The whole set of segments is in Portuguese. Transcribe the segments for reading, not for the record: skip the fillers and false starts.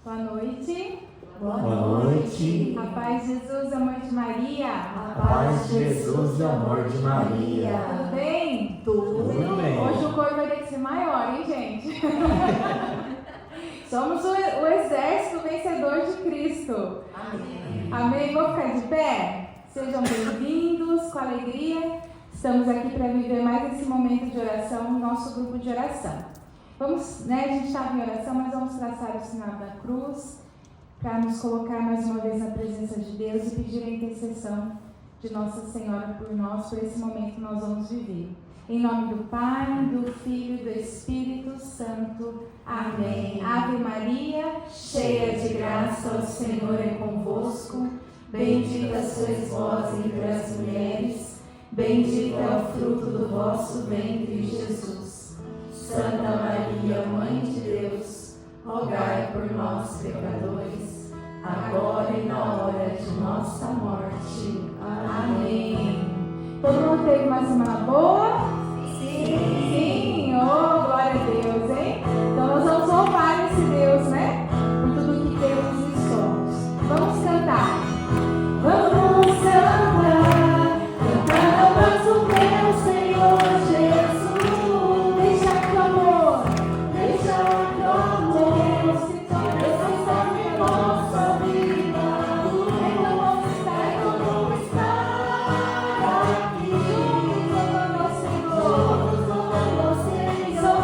Boa noite. Boa noite. A paz de Jesus, amor de Maria. A paz de Jesus e amor de Maria. Tudo bem? Tudo bem. Hoje o coro vai ter que ser maior, hein, gente? Somos o exército vencedor de Cristo. Amém. Amém? Vou ficar de pé? Sejam bem-vindos, com alegria. Estamos aqui para viver mais esse momento de oração, no nosso grupo de oração. Vamos, a gente estava em oração, mas vamos traçar o sinal da cruz para nos colocar mais uma vez na presença de Deus e pedir a intercessão de Nossa Senhora por nós, por esse momento que nós vamos viver. Em nome do Pai, do Filho e do Espírito Santo. Amém. Ave Maria, cheia de graça, o Senhor é convosco. Bendita sois vós entre as mulheres, bendito é o fruto do vosso ventre, Jesus. Santa Maria, Mãe de Deus, rogai por nós, pecadores, agora e na hora de nossa morte. Amém. Todo mundo teve uma semana boa? Sim. Sim. Oh, glória a Deus, hein? Então nós vamos louvar esse Deus, né? Por tudo que temos e somos. Vamos cantar. Vamos cantar, cantamos o teu Senhor Jesus. Deixa que o amor se torne decisão em nossa vida. É como estar aqui juntos, louvando ao Senhor.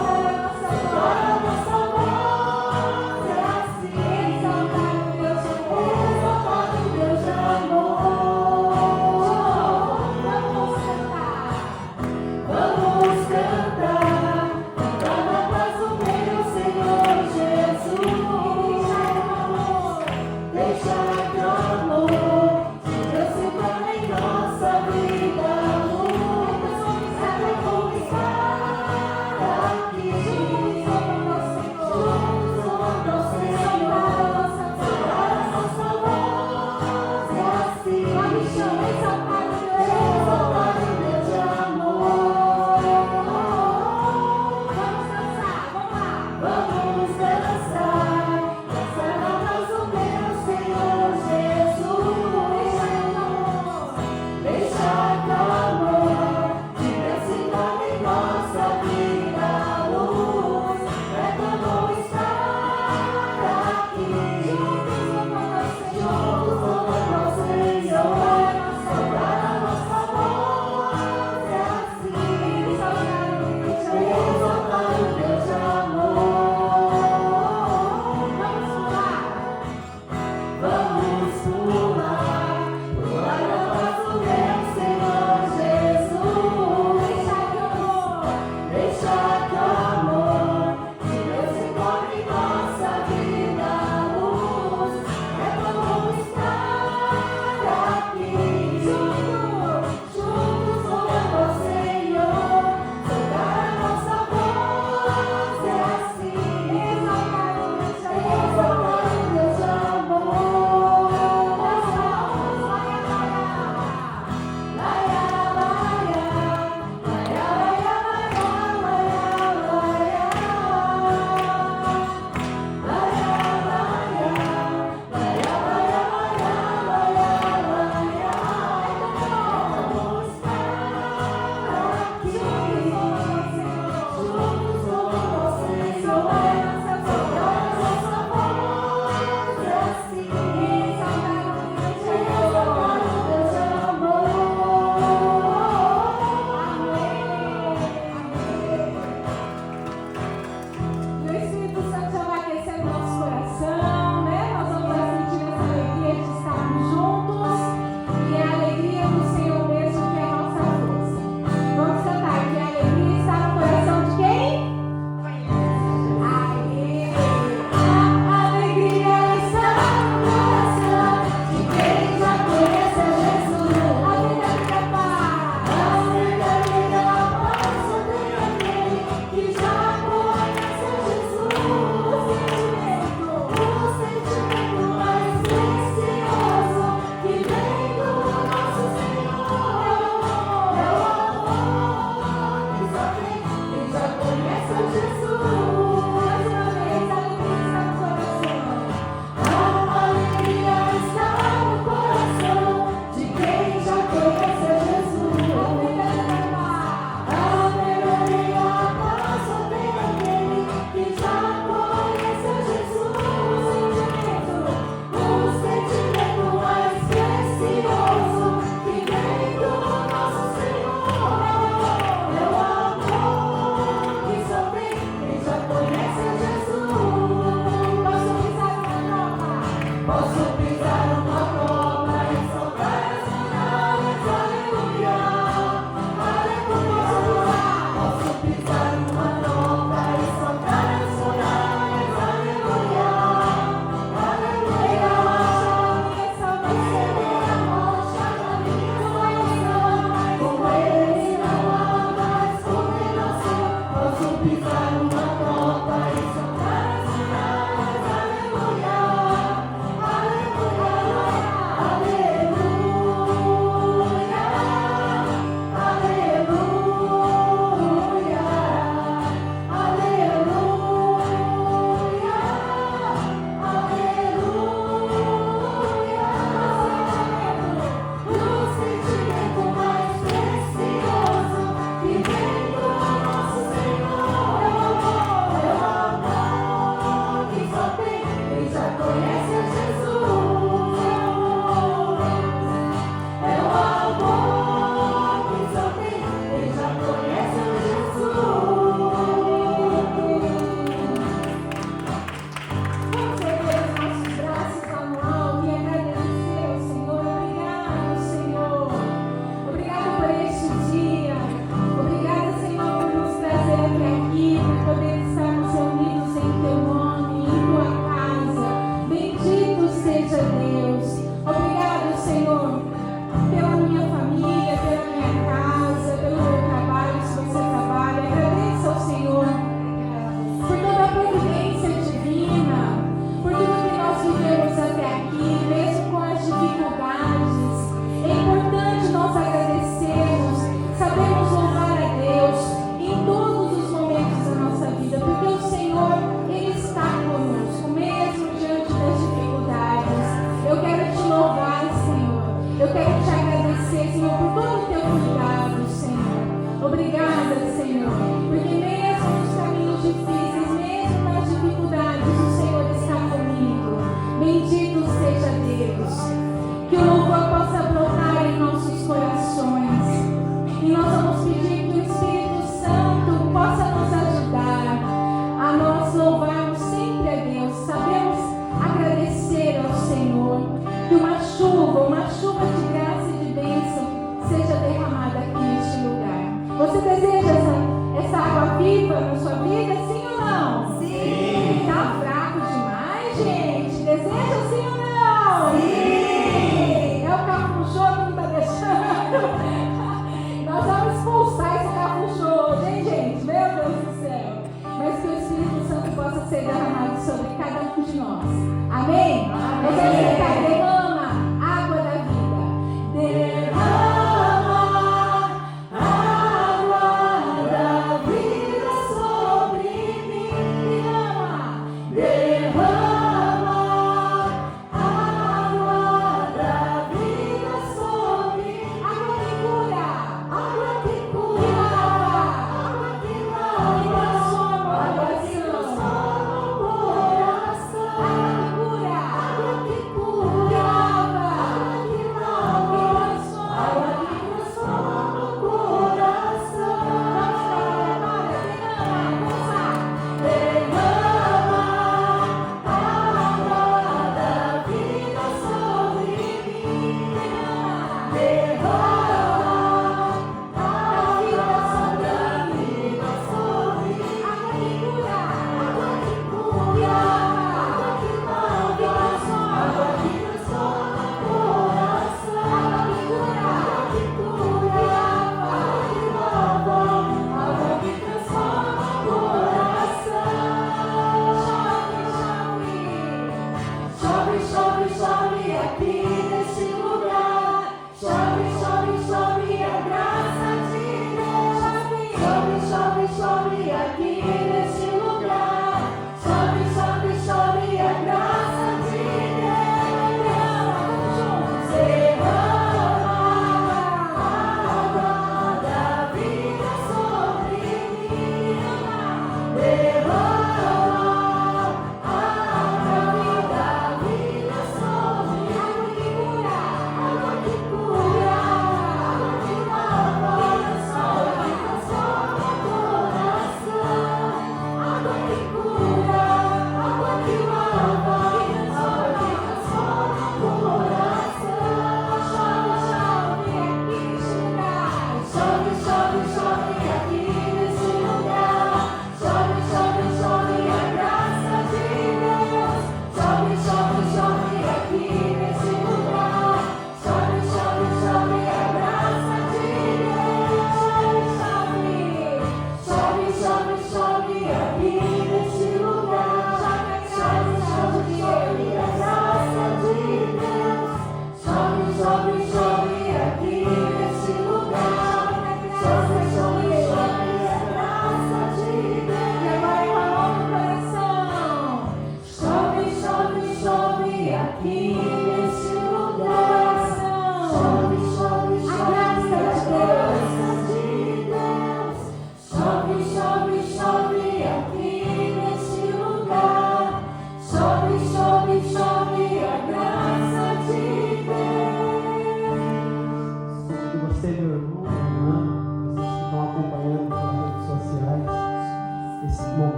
Derrama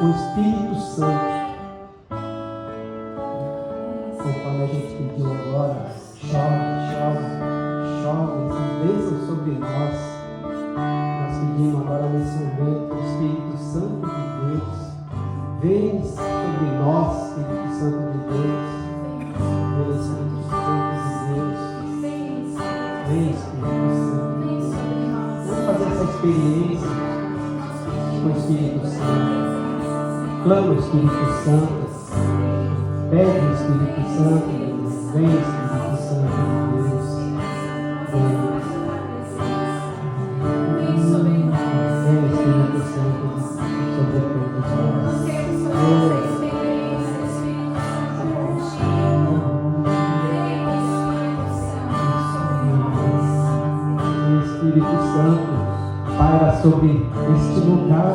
o Espírito Santo. Conforme a gente pediu agora, chove essas bênçãos sobre nós. Nós pedimos agora nesse momento, o Espírito Santo de Deus, vem sobre nós, Espírito Santo de Deus. Vem, Espírito Santo de Deus. Vem, Espírito Santo. Vamos fazer essa experiência com o Espírito Santo. Clama o Espírito Santo. Pede o Espírito Santo de Deus. Vem, Espírito Santo de Deus. Vem, Espírito Santo sobre todos nós. Espírito Santo, paira sobre este lugar,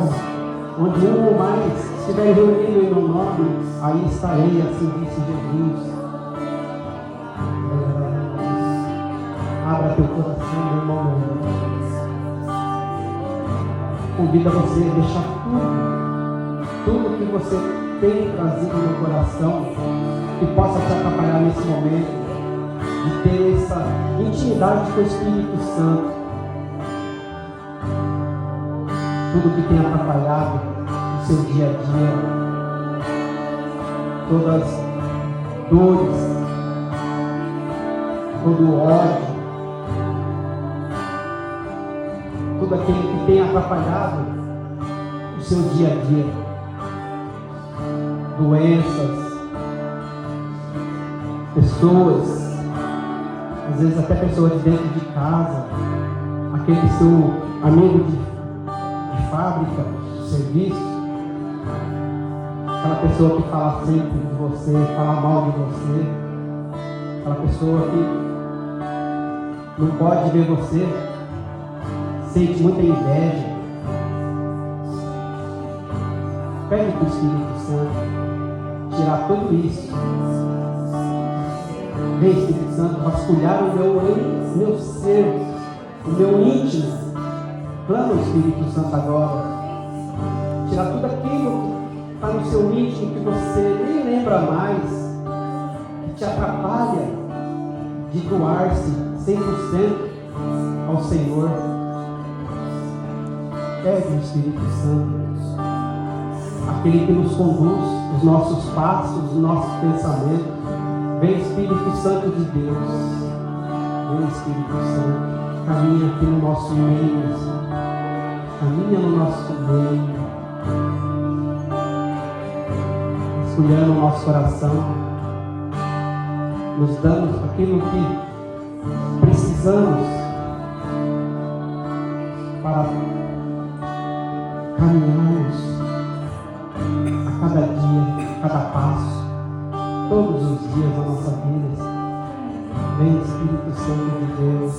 onde um ou mais estiver reunido em meu nome, aí estarei, assim disse Jesus. Abra teu coração no momento. Convida você a deixar tudo que você tem trazido no coração, que possa te atrapalhar nesse momento, de ter essa intimidade com o Espírito Santo. Tudo que tem atrapalhado o seu dia a dia, todas as dores, todo o ódio, tudo aquilo que tem atrapalhado o seu dia a dia, doenças, pessoas, às vezes até pessoas de dentro de casa, aquele seu amigo de fábrica, de serviço, aquela pessoa que fala sempre de você, fala mal de você, aquela pessoa que não pode ver você, sente muita inveja. Pede para o Espírito Santo tirar tudo isso. Vem, Espírito Santo, vasculhar o meu ser, o meu íntimo. Clama o Espírito Santo agora. Tirar tudo aquilo que está no seu íntimo, que você nem lembra mais, que te atrapalha de doar-se 100% ao Senhor. Pede o Espírito Santo, aquele que nos conduz, os nossos passos, os nossos pensamentos. Vem, Espírito Santo de Deus. Vem, Espírito Santo. Caminha aqui no nosso meio. Caminha no nosso meio. Escolhendo o nosso coração. Nos dando aquilo que precisamos para caminharmos a cada dia, a cada passo, todos os dias da nossa vida. Vem, Espírito Santo de Deus.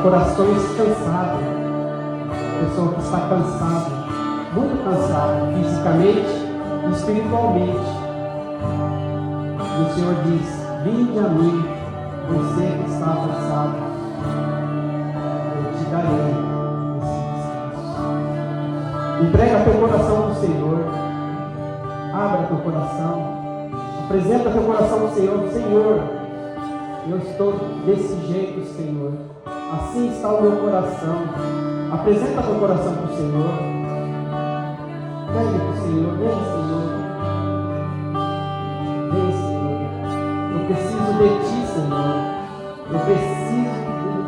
corações cansados, pessoa que está cansada, muito cansada, fisicamente e espiritualmente. E o Senhor diz: vinde a mim, você que está cansado, eu te darei esse descanso. Entrega teu coração no Senhor, abra teu coração, apresenta teu coração ao Senhor. Senhor, eu estou desse jeito, Senhor, assim está o meu coração. Apresenta teu coração para o Senhor, pede para o Senhor, vem Senhor, vem Senhor, eu preciso de Ti, Senhor, eu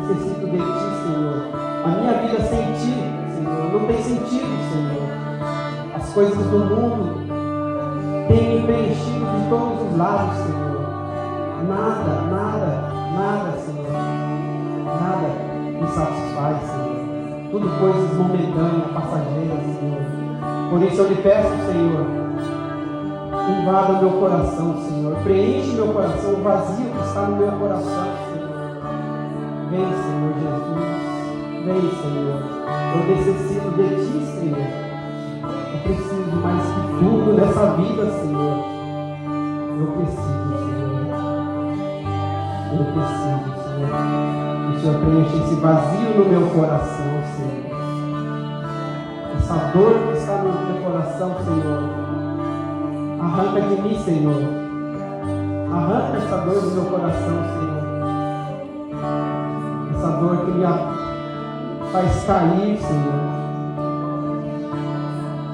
necessito de Ti, Senhor. A minha vida sem Ti, Senhor, não tem sentido, Senhor. As coisas do mundo têm me preenchido de todos os lados, Senhor. Nada, Senhor, nada me satisfaz, Senhor. Tudo coisas momentâneas, passageiras, Senhor. Por isso eu lhe peço, Senhor, invada o meu coração, Senhor. Preenche meu coração, o vazio que está no meu coração, Senhor. Vem, Senhor Jesus. Vem, Senhor. Eu necessito de Ti, Senhor. Eu preciso mais que tudo nessa vida, Senhor. Eu preciso, Senhor. Eu preciso, Senhor. Que o Senhor preencha esse vazio no meu coração, Senhor. Essa dor que está no meu coração, Senhor. Arranca de mim, Senhor. Arranca essa dor do meu coração, Senhor. Essa dor que me faz cair, Senhor.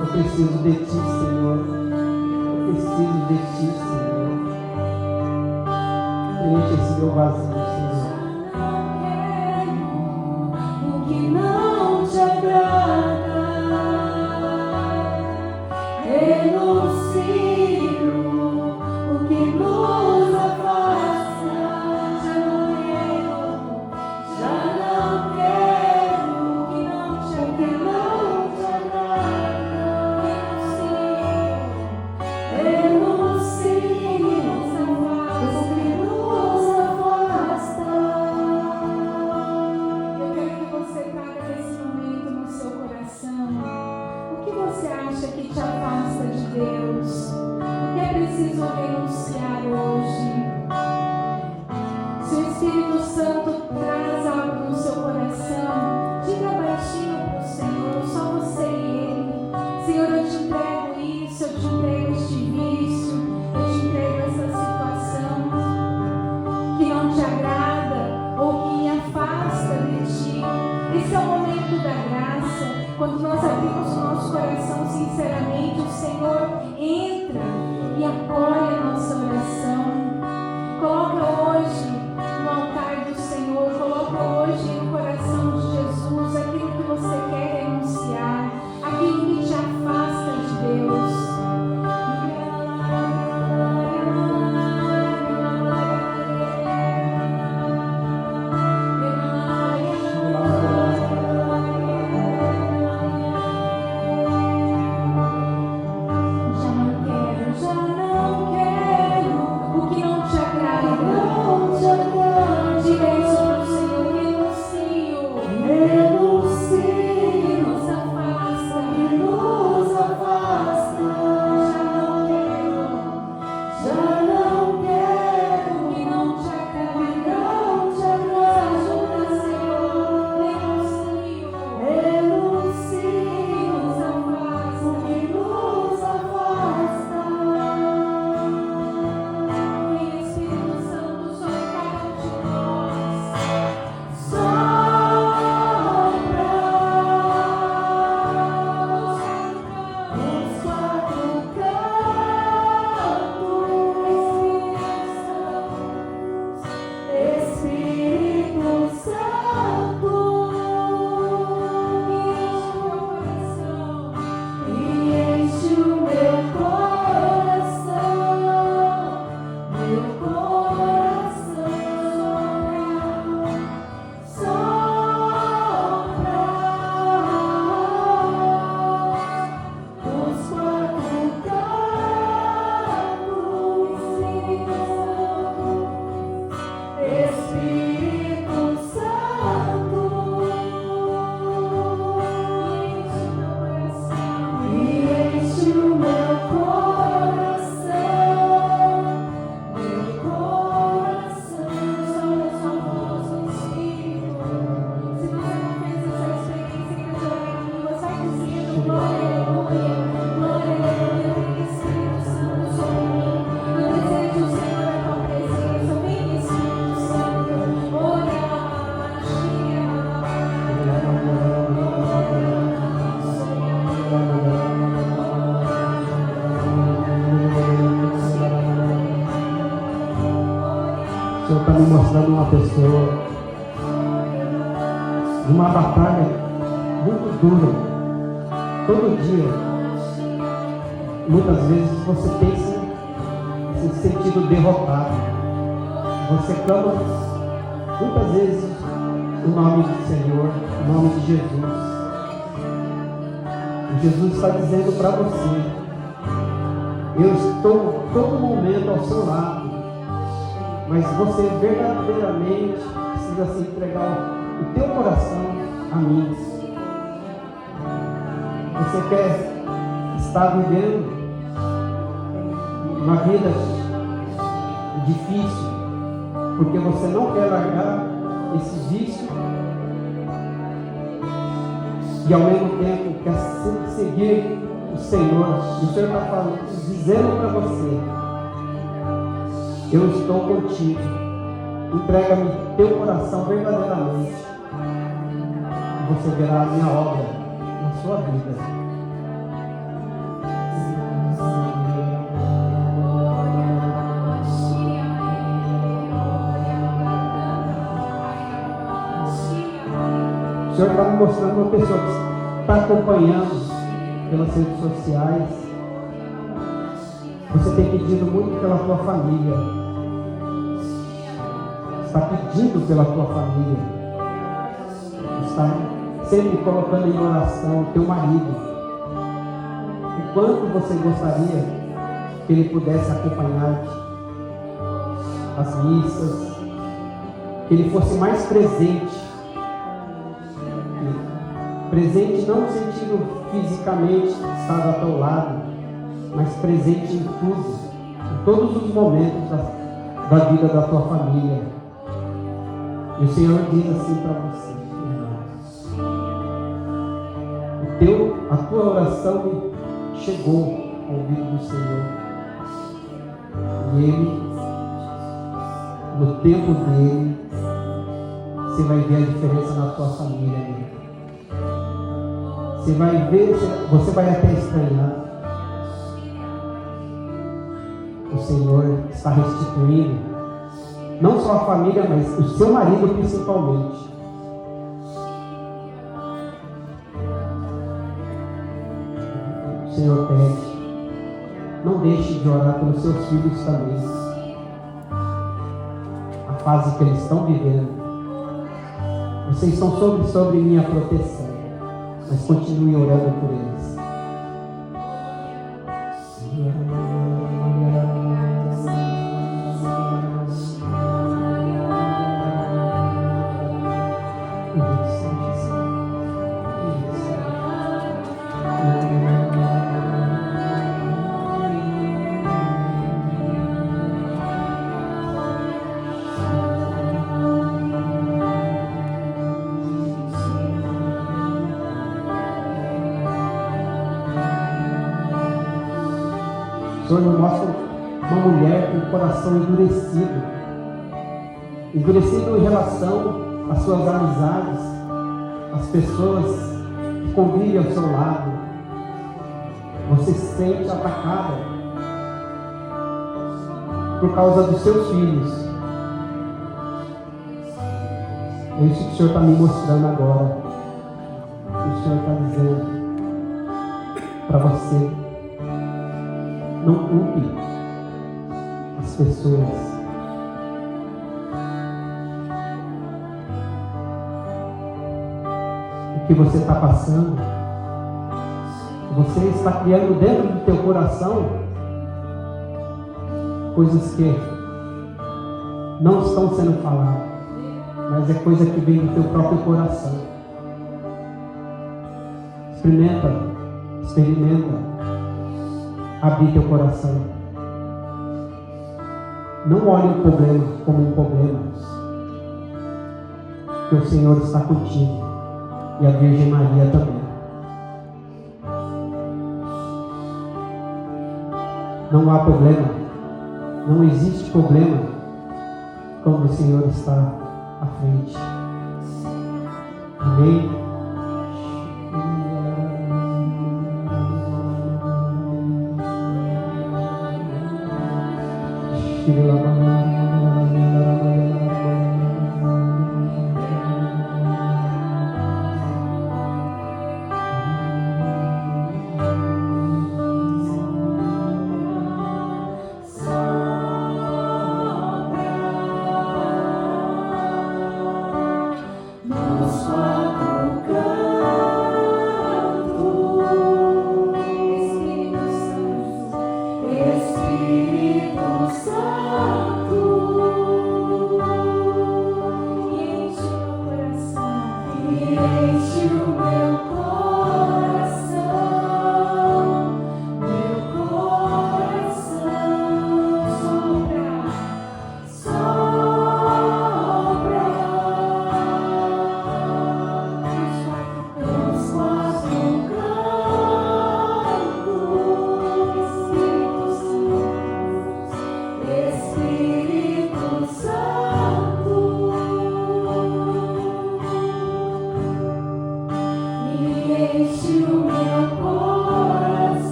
Eu preciso de Ti, Senhor. Eu preciso de Ti, Senhor. Preencha esse meu vazio, Senhor. O que não te agrada, renuncio. O que nos afasta, já não quero. O que não te agrada, renuncio. O que nos afasta. Eu quero que você traga nesse momento no seu coração o que você acha que te afasta de Deus, o que é preciso renunciar hoje. Se o Espírito Santo traz algo no seu coração, diga baixinho para o Senhor, só você e Ele. Senhor, eu te entrego isso, eu te entrego este vício, eu te entrego essa situação que não te agrada ou que me afasta de Ti. Esse é o momento da graça. Quando nós abrimos o nosso coração sinceramente, o Senhor entra e acolhe a nossa oração. Coloca hoje no altar do Senhor, coloca hoje no coração de Jesus aquilo que você quer renunciar, aquilo que te afasta de Deus. Já não está me mostrando uma pessoa numa batalha muito dura. Todo dia, muitas vezes você pensa se sentindo derrotado. Você clama muitas vezes o nome do Senhor, o nome de Jesus. E Jesus está dizendo para você: eu estou todo momento ao seu lado, mas você verdadeiramente precisa se entregar o teu coração a mim. Você quer estar vivendo uma vida difícil, porque você não quer largar esse vício e ao mesmo tempo quer seguir o Senhor. E o Senhor está dizendo para você: eu estou contigo, entrega-me teu coração verdadeiramente, e você verá a minha obra na sua vida. O Senhor está me mostrando uma pessoa que está acompanhando pelas redes sociais. Você tem pedido muito pela tua família. Está pedindo pela tua família. Está sempre colocando em oração o teu marido. O quanto você gostaria que ele pudesse acompanhar-te as missas, que ele fosse mais presente. Presente não no sentido fisicamente estar ao teu lado, mas presente em tudo, em todos os momentos da vida da tua família. E o Senhor diz assim para você: a tua oração chegou ao ouvido do Senhor, e Ele, no tempo dele, você vai ver a diferença na tua família. Você vai ver, você vai até estranhar. O Senhor está restituindo não só a família, mas o seu marido principalmente. O Senhor pede: não deixe de orar pelos seus filhos também. A fase que eles estão vivendo. Vocês estão sobre minha proteção, mas continue orando por eles. O Senhor nos mostra uma mulher com o coração endurecido em relação às suas amizades, às pessoas que convivem ao seu lado. Você se sente atacada por causa dos seus filhos. É isso que o Senhor está me mostrando agora. O Senhor está dizendo para você: não culpe as pessoas. O que você está passando, você está criando dentro do teu coração coisas que não estão sendo faladas, mas é coisa que vem do teu próprio coração. Experimenta abrir teu coração. Não olhe o problema como um problema, porque o Senhor está contigo e a Virgem Maria também. Não há problema, não existe problema quando o Senhor está à frente. Amém? Thank you.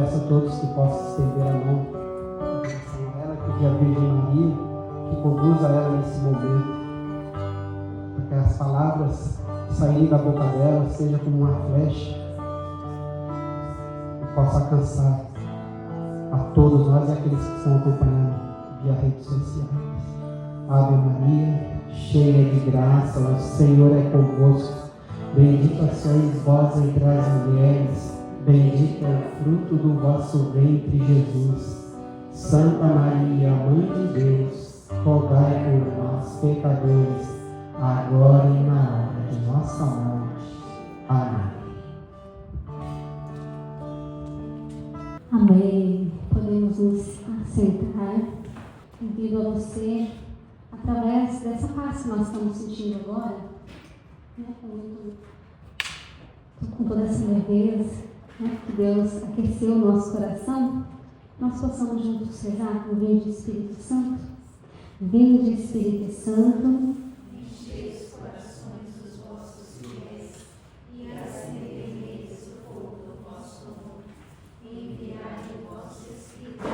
peço a todos que possam estender a mão em relação a ela, pedir a Virgem Maria que conduza ela nesse momento, para que as palavras saírem da boca dela seja como uma flecha e possa alcançar a todos nós e aqueles que estão acompanhando via redes sociais. Ave Maria, cheia de graça, o Senhor é convosco. Bendita sois vós entre as mulheres, bendito é o fruto do vosso ventre, Jesus. Santa Maria, Mãe de Deus, rogai por nós, pecadores, agora e na hora de nossa morte. Amém. Amém. Podemos nos assentar. Convido a você, através dessa paz que nós estamos sentindo agora, né, com toda essa leveza, né, que Deus aqueceu o nosso coração, nós possamos juntos rezar com o Vinde Espírito Santo. Vinde Espírito Santo, enchei os corações dos vossos fiéis e acendereis o fogo do vosso amor. Enviai o vosso Espírito,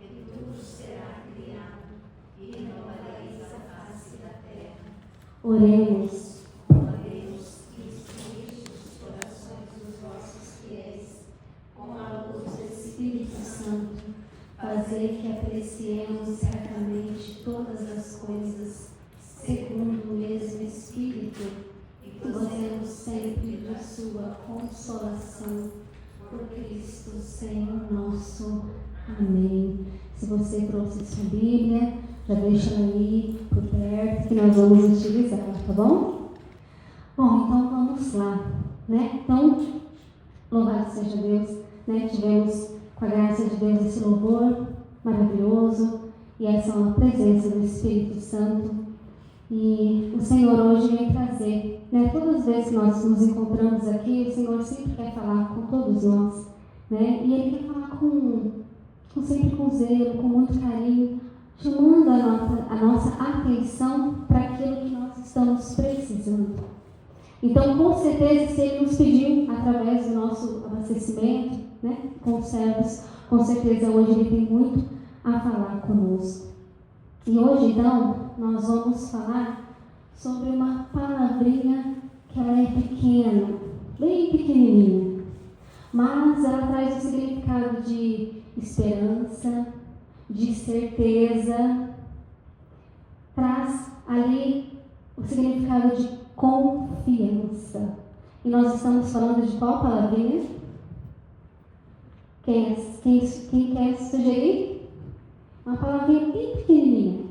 e tudo será criado, e renovareis a face da terra. oremos. Deus, que instruíste os corações dos vossos fiéis com a luz do Espírito Santo, fazei que apreciemos certamente todas as coisas, segundo o mesmo Espírito, e gozemos sempre da sua consolação. Por Cristo, Senhor nosso. Amém. Se você trouxe sua Bíblia, já deixa ela aí por perto, que nós vamos utilizar, tá bom? Bom, então vamos lá, né? Então, louvado seja Deus, né? Tivemos, com a graça de Deus, esse louvor maravilhoso e essa presença do Espírito Santo. E o Senhor hoje vem trazer, né? Todas as vezes que nós nos encontramos aqui, o Senhor sempre quer falar com todos nós, né? E Ele quer falar sempre com zelo, com muito carinho, chamando a nossa atenção para aquilo que nós estamos precisando. Então, com certeza, se Ele nos pediu, através do nosso abastecimento, né, com os servos, com certeza hoje Ele tem muito a falar conosco. E hoje, então, nós vamos falar sobre uma palavrinha que ela é pequena, bem pequenininha, mas ela traz o significado de esperança, de certeza, traz ali o significado de confiança. E nós estamos falando de qual palavrinha? Quem quer sugerir? Uma palavrinha bem pequenininha.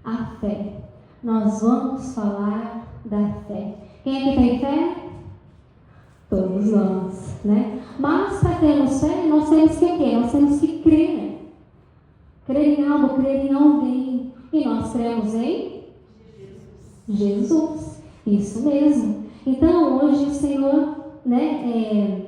A fé. Nós vamos falar da fé. Quem aqui tem fé? Todos nós, né? Mas para termos fé, nós temos que o quê? Nós temos que crer. Crer em algo, crer em alguém. E nós cremos em Jesus. Isso mesmo. Então, hoje o Senhor, né,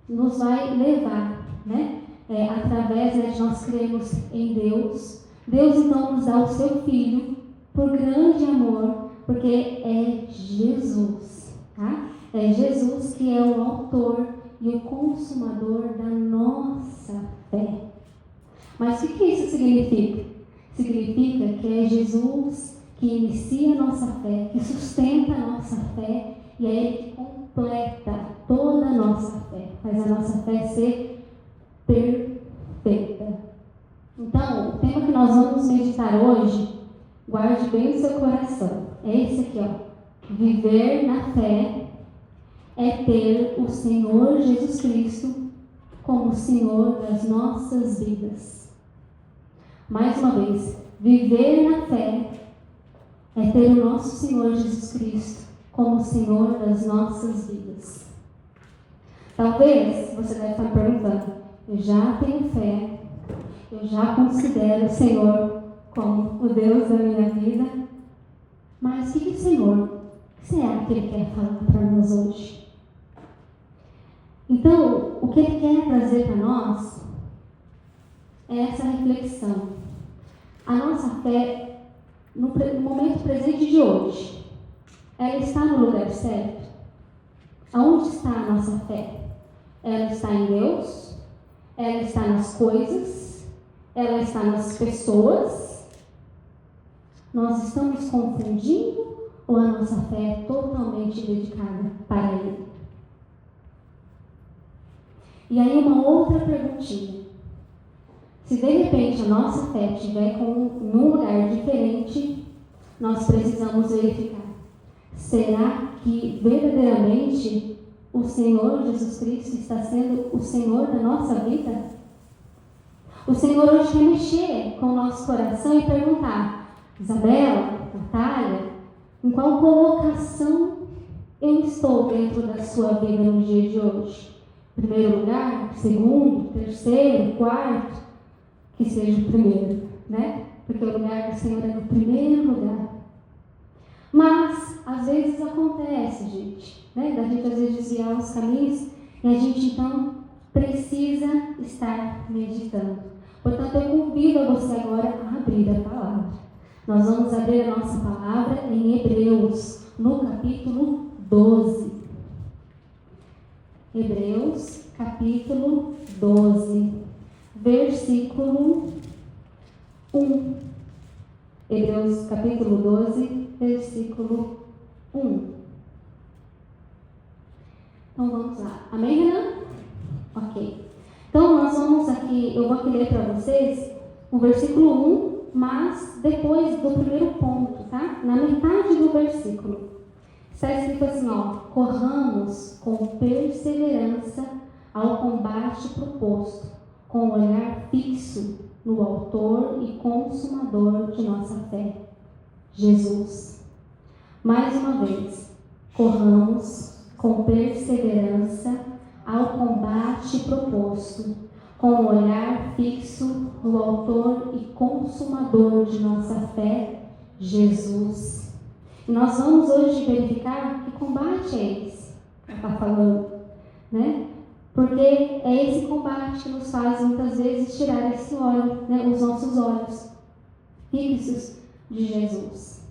nos vai levar, né? Através de nós cremos em Deus. Deus então nos dá o seu Filho por grande amor, porque é Jesus, tá? É Jesus que é o autor e o consumador da nossa fé. Mas o que isso significa? Significa que é Jesus que inicia a nossa fé, que sustenta a nossa fé, e é Ele que completa toda a nossa fé, faz a nossa fé ser perfeita. Então, o tema que nós vamos meditar hoje, guarde bem o seu coração, é esse aqui, ó. Viver na fé é ter o Senhor Jesus Cristo como Senhor das nossas vidas. Mais uma vez, viver na fé é ter o nosso Senhor Jesus Cristo como Senhor das nossas vidas. Talvez você deve estar perguntando, eu já tenho fé, eu já considero o Senhor como o Deus da minha vida, mas o que o Senhor, o que será que Ele quer falar para nós hoje? Então, o que Ele quer trazer para nós é essa reflexão. A nossa fé, no momento presente de hoje, ela está no lugar certo? Aonde está a nossa fé? Ela está em Deus? Ela está nas coisas? Ela está nas pessoas? Nós estamos confundindo ou a nossa fé é totalmente dedicada para Ele? E aí uma outra perguntinha. Se de repente a nossa fé estiver num lugar diferente, nós precisamos verificar. Será que verdadeiramente o Senhor Jesus Cristo está sendo o Senhor da nossa vida? O Senhor hoje quer mexer com o nosso coração e perguntar: Isabela, Natália, em qual colocação eu estou dentro da sua vida no dia de hoje? Primeiro lugar, segundo, terceiro, quarto, que seja o primeiro, né? Porque o lugar do Senhor é no primeiro lugar. Mas, às vezes acontece, gente, né? Da gente às vezes desviar os caminhos e a gente então precisa estar meditando. Portanto, eu convido a você agora a abrir a palavra. Nós vamos abrir a nossa palavra em Hebreus, no capítulo 12. Hebreus, capítulo 12, versículo 1. Hebreus, capítulo 12, versículo 1. Então vamos lá. Amém, Renan? Ok. Então nós vamos aqui, eu vou aqui ler para vocês o versículo 1, mas depois do primeiro ponto, tá? Na metade do versículo. Está escrito assim, ó: corramos com perseverança ao combate proposto, com o olhar fixo no autor e consumador de nossa fé, Jesus. Mais uma vez, corramos com perseverança ao combate proposto, com o olhar fixo no autor e consumador de nossa fé, Jesus. E nós vamos hoje verificar que combate é esse que está falando, né? Porque é esse combate que nos faz muitas vezes tirar esse olho, né? Os nossos olhos fixos de Jesus.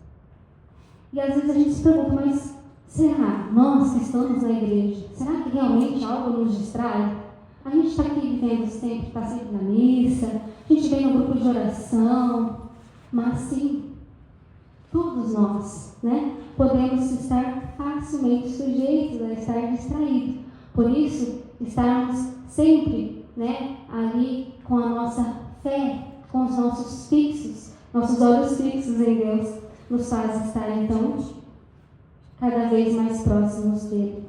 E às vezes a gente se pergunta, mas será? Nós que estamos na igreja, será que realmente algo nos distrai? A gente está aqui vivendo sempre, está sempre na missa, a gente vem no grupo de oração, mas sim, todos nós, né, podemos estar facilmente sujeitos a estar distraídos. Por isso, estarmos sempre, né, ali com a nossa fé, com os nossos olhos fixos em Deus, nos faz estar, então, cada vez mais próximos dele.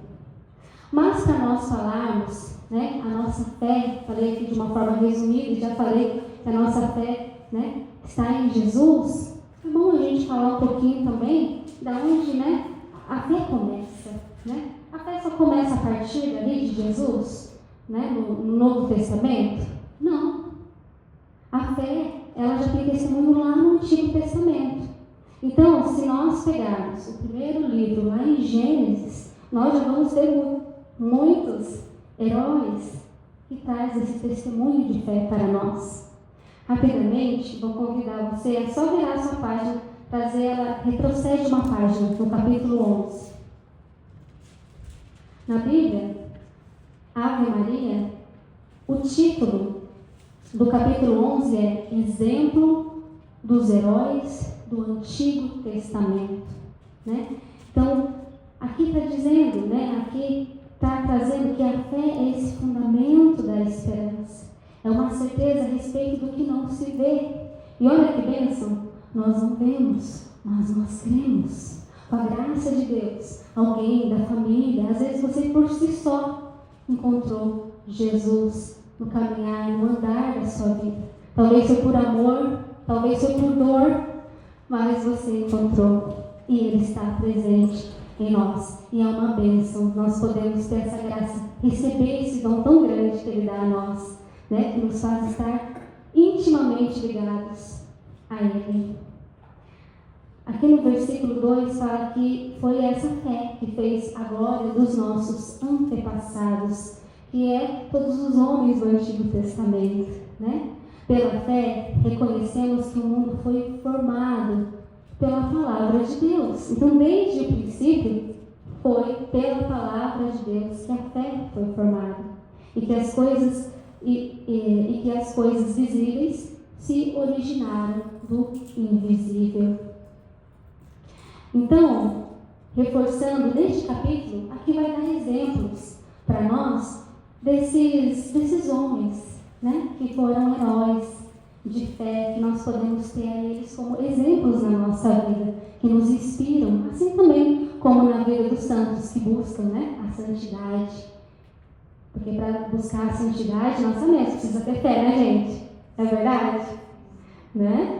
Mas para nós falarmos, né, a nossa fé, falei aqui de uma forma resumida, já falei que a nossa fé, né, está em Jesus. É bom a gente falar um pouquinho também da onde, né, a fé começa, né? A fé só começa a partir dali de Jesus, né, no Novo Testamento? Não. A fé, ela já tem testemunho lá no Antigo Testamento. Então, se nós pegarmos o primeiro livro lá em Gênesis, nós já vamos ter muitos heróis que trazem esse testemunho de fé para nós. Rapidamente, vou convidar você a só virar a sua página, trazer ela, retrocede uma página, no capítulo 11. Na Bíblia, Ave Maria, o título do capítulo 11 é Exemplo dos Heróis do Antigo Testamento, né? Então, aqui está dizendo, né? Aqui está trazendo que a fé é esse fundamento da esperança. É uma certeza a respeito do que não se vê. E olha que bênção, nós não vemos, mas nós cremos. Com a graça de Deus, alguém da família, às vezes você por si só encontrou Jesus no caminhar, no andar da sua vida. Talvez foi por amor, talvez foi por dor, mas você encontrou e Ele está presente em nós. E é uma bênção, nós podemos ter essa graça, receber esse dom tão grande que Ele dá a nós, né? Que nos faz estar intimamente ligados a Ele. Aqui no versículo 2 fala que foi essa fé que fez a glória dos nossos antepassados, que é todos os homens do Antigo Testamento, né? Pela fé, reconhecemos que o mundo foi formado pela palavra de Deus. Então, desde o princípio, foi pela palavra de Deus que a fé foi formada. e que as coisas visíveis se originaram do invisível. Então, reforçando neste capítulo, aqui vai dar exemplos para nós desses homens, né, que foram heróis de fé, que nós podemos ter a eles como exemplos na nossa vida, que nos inspiram, assim também como na vida dos santos que buscam, né, a santidade. Porque para buscar a santidade, nós também precisa ter fé, né, gente? É verdade? Né?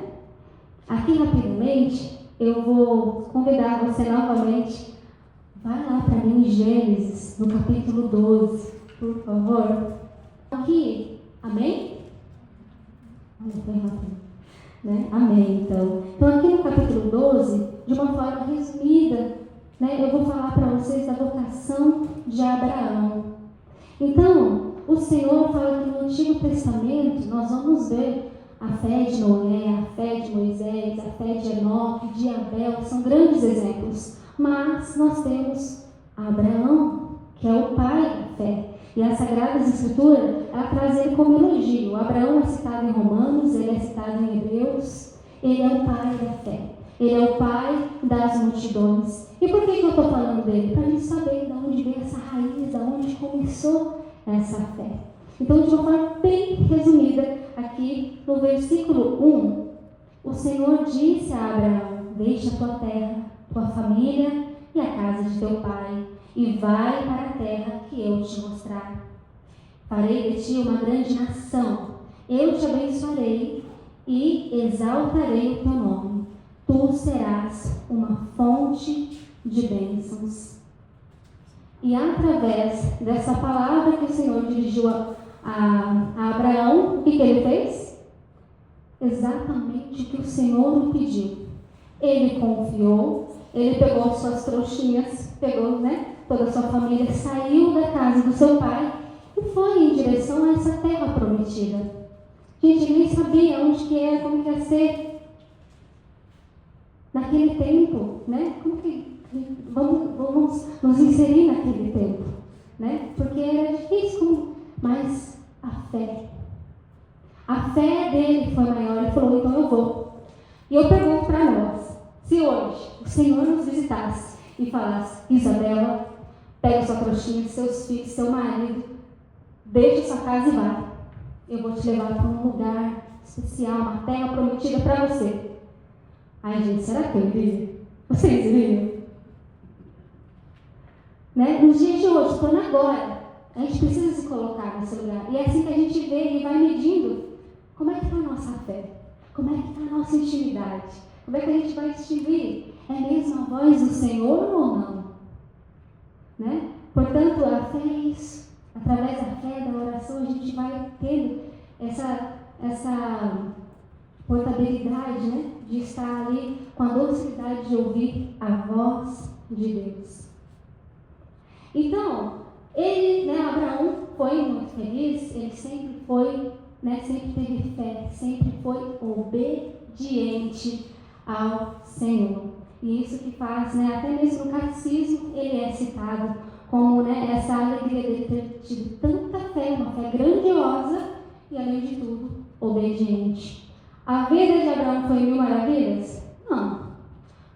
Aqui rapidamente, eu vou convidar você novamente, vai lá para mim em Gênesis, no capítulo 12, por favor. Aqui, amém? Foi rápido, né? Amém, então. Então aqui no capítulo 12, de uma forma resumida, né, eu vou falar para vocês da vocação de Abraão. Então, o Senhor fala que no Antigo Testamento nós vamos ver a fé de Noé, a fé de Moisés, a fé de Enoque, de Abel, são grandes exemplos. Mas nós temos Abraão, que é o pai da fé. E as Sagradas Escrituras, ela traz ele como elogio. Abraão é citado em Romanos, ele é citado em Hebreus, ele é o pai da fé. Ele é o pai das multidões. E por que eu estou falando dele? Para a gente saber de onde veio essa raiz, de onde começou essa fé. Então, de uma forma bem resumida, aqui no versículo 1, o Senhor disse a Abraão: deixa a tua terra, tua família e a casa de teu pai, e vai para a terra que eu te mostrar. Farei de ti uma grande nação, eu te abençoarei e exaltarei o teu nome. Tu serás uma fonte de bênçãos. E através dessa palavra que o Senhor dirigiu a Abraão, o que ele fez? Exatamente o que o Senhor lhe pediu. Ele confiou, ele pegou suas trouxinhas, pegou, né, toda a sua família, saiu da casa do seu pai e foi em direção a essa terra prometida. Gente, ele nem sabia onde que era, como que ia ser. Naquele tempo, né? Como que vamos nos inserir naquele tempo, né? Porque era difícil, mas a fé dele foi maior. Ele falou: então eu vou. E eu pergunto para nós, se hoje o Senhor nos visitasse e falasse: Isabela, pega sua trouxinha, seus filhos, seu marido, deixa sua casa e vai. Eu vou te levar para um lugar especial, uma terra prometida para você. Ai, gente, será que eu iria? Vocês iriam? Né? Nos dias de hoje, quando agora, a gente precisa se colocar nesse lugar. E é assim que a gente vê e vai medindo como é que está a nossa fé, como é que está a nossa intimidade, como é que a gente vai distinguir, é mesmo a voz do Senhor ou não? Né? Portanto, a fé é isso. Através da fé, da oração, a gente vai tendo essa portabilidade, né, de estar ali com a docilidade de ouvir a voz de Deus. Então, ele, né, Abraão, foi muito feliz, ele sempre foi, né, sempre teve fé, sempre foi obediente ao Senhor. E isso que faz, né, até mesmo no catecismo, ele é citado como, né, essa alegria dele ter tido tanta fé, uma fé grandiosa e, além de tudo, obediente. A vida de Abraão foi 1000 maravilhas? Não.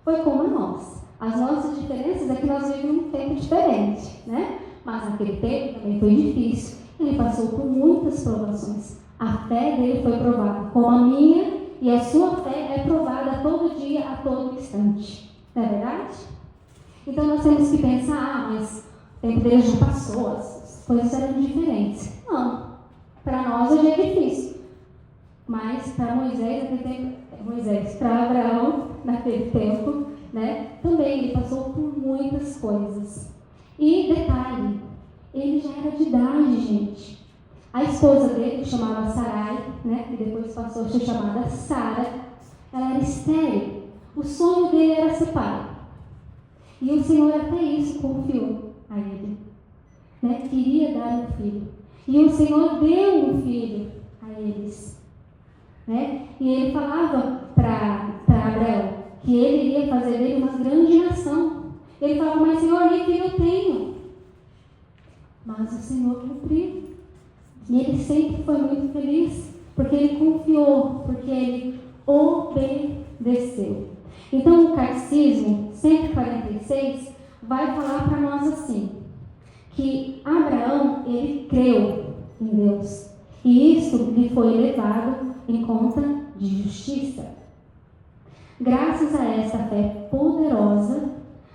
Foi como a nossa. As nossas diferenças é que nós vivemos um tempo diferente, né? Mas naquele tempo também foi difícil. Ele passou por muitas provações. A fé dele foi provada, como a minha e a sua fé é provada a todo dia, a todo instante. Não é verdade? Então nós temos que pensar: mas o tempo dele já passou, as coisas eram diferentes. Não. Para nós hoje é difícil. Mas para para Abraão, naquele tempo, né, também ele passou por muitas coisas. E detalhe, ele já era de idade, gente. A esposa dele, que chamava Sarai, né, que depois passou a ser chamada Sara, ela era estéril. O sonho dele era ser pai. E o Senhor até isso confiou a ele. Né, queria dar um filho. E o Senhor deu um filho a eles. Né? E ele falava para Abraão que ele iria fazer dele uma grande nação. Ele falava: mas Senhor, nem filho eu tenho. Mas o Senhor cumpriu. E ele sempre foi muito feliz, porque ele confiou, porque ele obedeceu. Então, o Catecismo 146 vai falar para nós assim, que Abraão, ele creu em Deus, e isso lhe foi levado em conta de justiça. Graças a esta fé poderosa,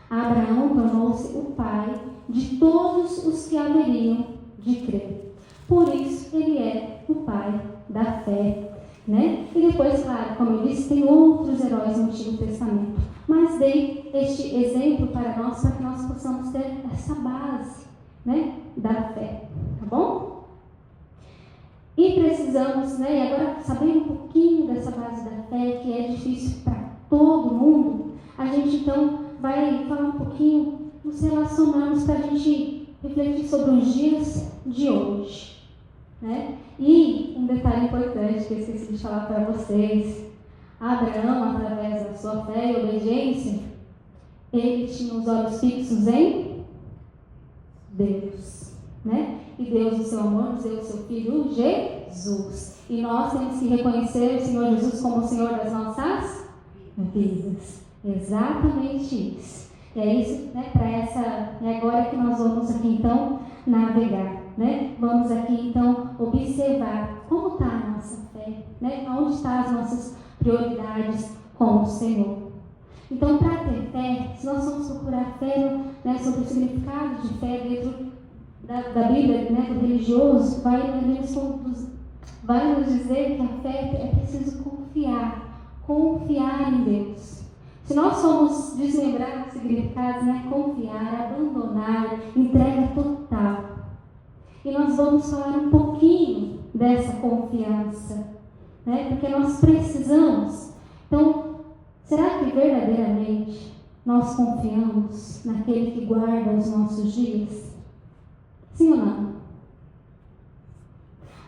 Abraão tornou-se o pai de todos os que haveriam de crer. Por isso, ele é o pai da fé, né? E depois, claro, como eu disse, tem outros heróis no Antigo Testamento. Mas dei este exemplo para nós, para que nós possamos ter essa base, né, da fé, tá bom? E precisamos, né, e agora sabendo um pouquinho dessa base da fé, que é difícil para todo mundo, a gente então vai falar um pouquinho, nos relacionarmos para a gente refletir sobre os dias de hoje, né? E um detalhe importante que eu esqueci de falar para vocês: Abraão, através da sua fé e obediência, ele tinha os olhos fixos em Deus, né? E Deus, o seu amor, nos deu o seu Filho Jesus. E nós temos que reconhecer o Senhor Jesus como o Senhor das nossas vidas. Exatamente isso. E é isso, né, para essa. É agora que nós vamos aqui então navegar, né? Vamos aqui então observar como está a nossa fé, né? Onde estão as nossas prioridades com o Senhor. Então, para ter fé, se nós vamos procurar fé, né, sobre o significado de fé dentro da Bíblia, né, do religioso, vai nos dizer que a fé é preciso confiar em Deus. Se nós somos desmembrar os significados, né, confiar, abandonar, entrega total. E nós vamos falar um pouquinho dessa confiança, né, porque nós precisamos. Então, será que verdadeiramente nós confiamos naquele que guarda os nossos dias? Sim ou não?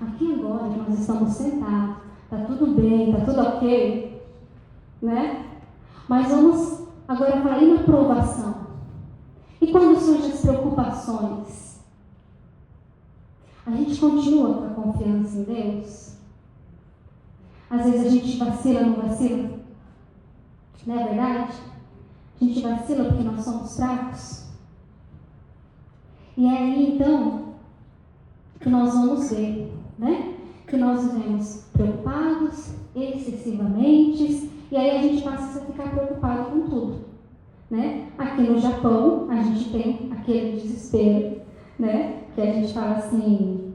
Aqui agora que nós estamos sentados, está tudo bem, está tudo ok, né? Mas vamos agora falar em aprovação. E quando surgem as preocupações? A gente continua com a confiança em Deus? Às vezes a gente vacila, não vacila? Não é verdade? A gente vacila porque nós somos fracos. E é aí então que nós vamos ver, né? Que nós vivemos preocupados, excessivamente, e aí a gente passa a ficar preocupado com tudo, né? Aqui no Japão a gente tem aquele desespero, né? Que a gente fala assim,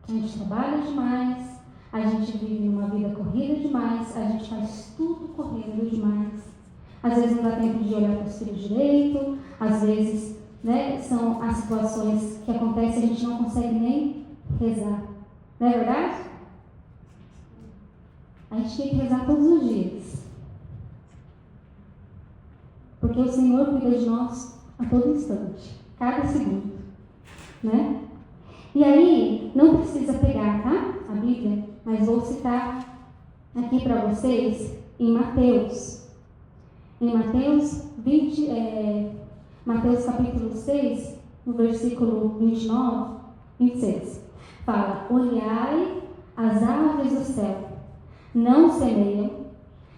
a gente trabalha demais, a gente vive uma vida corrida demais, a gente faz tudo correndo demais. Às vezes não dá tempo de olhar para os filhos direito, às vezes, né, são as situações que acontecem e a gente não consegue nem rezar. Não é verdade? A gente tem que rezar todos os dias. Porque o Senhor cuida de nós a todo instante, cada segundo, né? E aí, não precisa pegar, tá? A Bíblia, mas vou citar aqui para vocês em Mateus. Em Mateus capítulo 6, no versículo 29, 26. Fala: olhai as aves do céu, não semeiam,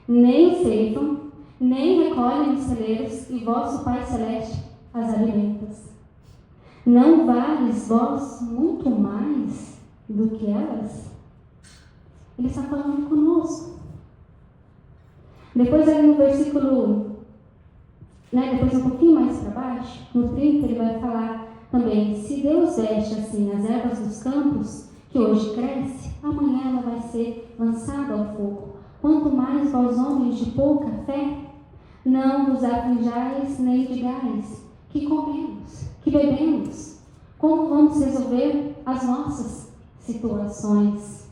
nem ceifam, nem recolhem nos celeiros, e vosso Pai Celeste as alimenta. Não vales vós muito mais do que elas? Ele está falando conosco. Depois ali no versículo, né, depois um pouquinho mais para baixo, no 30, ele vai falar também: se Deus veste assim as ervas dos campos, que hoje cresce, amanhã ela vai ser lançada ao fogo. Quanto mais vós, homens de pouca fé, não vos aflijais nem digais: que comemos, que bebemos, como vamos resolver as nossas situações,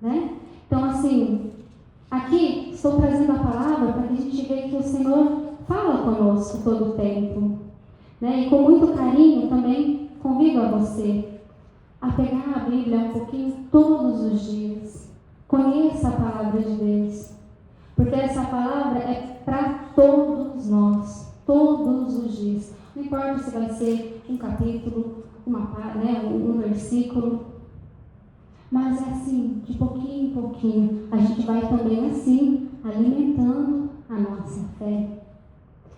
né? Então, assim, aqui estou trazendo a palavra para que a gente veja que o Senhor fala conosco todo o tempo, né? E com muito carinho também convido a você a pegar a Bíblia um pouquinho todos os dias. Conheça a palavra de Deus, porque essa palavra é para todos nós, todos os dias. Não importa se vai ser um capítulo, um versículo. Mas é assim, de pouquinho em pouquinho, a gente vai também assim, alimentando a nossa fé.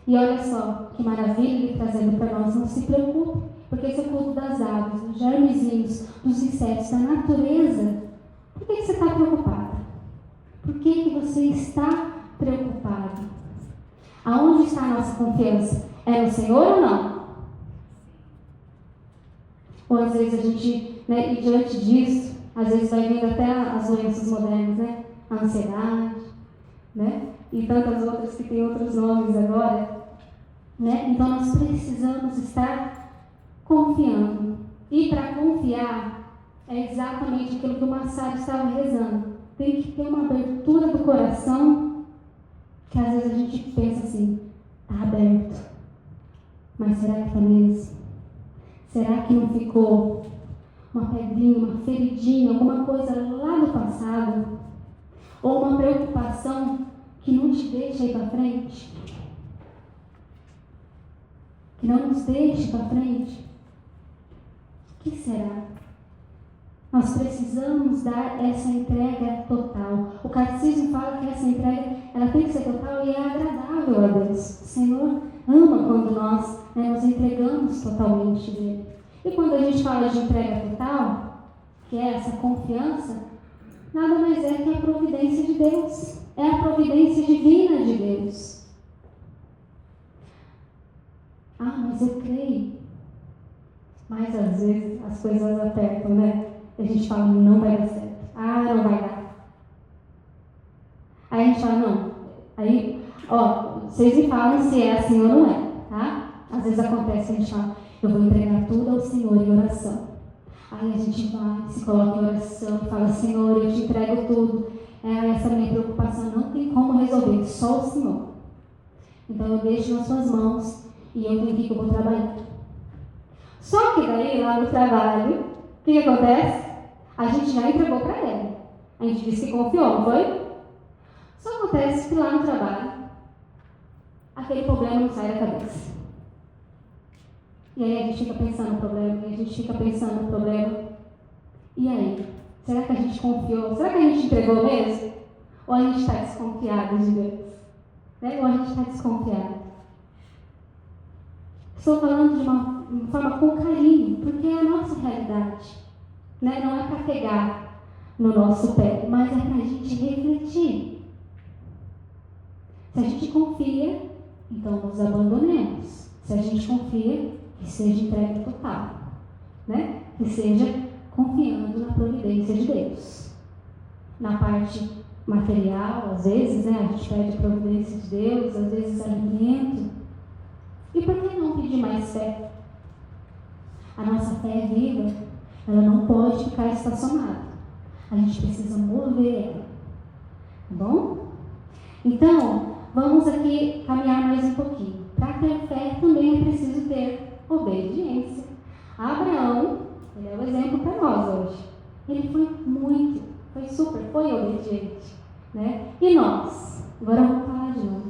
E olha só, que maravilha ele trazendo para nós, não se preocupe, porque esse é o culto das aves, dos germezinhos, dos insetos, da natureza. Por que você está preocupada? Por que você está preocupado? Aonde está a nossa confiança? É no Senhor ou não? Ou às vezes a gente, e diante disso, às vezes vai vindo até as doenças modernas, a ansiedade, e tantas outras que têm outros nomes agora, Então nós precisamos estar confiando. E para confiar, é exatamente aquilo que o Massaro estava rezando. Tem que ter uma abertura do coração, que às vezes a gente pensa assim, está aberto, mas será que está mesmo? Será que não ficou uma pedrinha, uma feridinha, alguma coisa lá do passado? Ou uma preocupação que não te deixa ir para frente? Que não nos deixe para frente? O que será? Nós precisamos dar essa entrega total. O catecismo fala que essa entrega ela tem que ser total e é agradável a Deus. O Senhor ama quando nós nos entregamos totalmente dele. E quando a gente fala de entrega total, que é essa confiança, nada mais é que a providência de Deus. É a providência divina de Deus. Mas eu creio. Mas às vezes as coisas apertam, E a gente fala, não vai dar certo. Não vai dar. Aí a gente fala, não. Aí, vocês me falam se é assim ou não é, tá? Às vezes acontece, a gente fala, eu vou entregar tudo ao Senhor em oração. Aí a gente vai, se coloca em oração e fala, Senhor, eu te entrego tudo. Essa minha preocupação não tem como resolver, só o Senhor. Então eu deixo nas suas mãos e eu venho aqui que eu vou trabalhar. Só que daí, lá no trabalho, o que acontece? A gente já entregou para ele. A gente disse que confiou, não foi? Só acontece que lá no trabalho, aquele problema não sai da cabeça. E aí a gente fica pensando no problema, E aí? Será que a gente confiou? Será que a gente entregou mesmo? Ou a gente está desconfiado de Deus? Ou a gente está desconfiado? Estou falando de uma forma com carinho, porque é a nossa realidade. Não é para pegar no nosso pé, mas é para a gente refletir. Se a gente confia, então nos abandonemos. Se a gente confia, que seja entregue total. Que seja confiando na providência de Deus. Na parte material, às vezes, a gente pede a providência de Deus, às vezes alimento. E por que não pedir mais fé? A nossa fé é viva, ela não pode ficar estacionada. A gente precisa mover ela. Tá bom? Então, vamos aqui caminhar mais um pouquinho. Para ter fé também é preciso ter obediência. Abraão, ele é o exemplo para nós hoje. Ele foi obediente. E nós? Agora vamos falar de nós.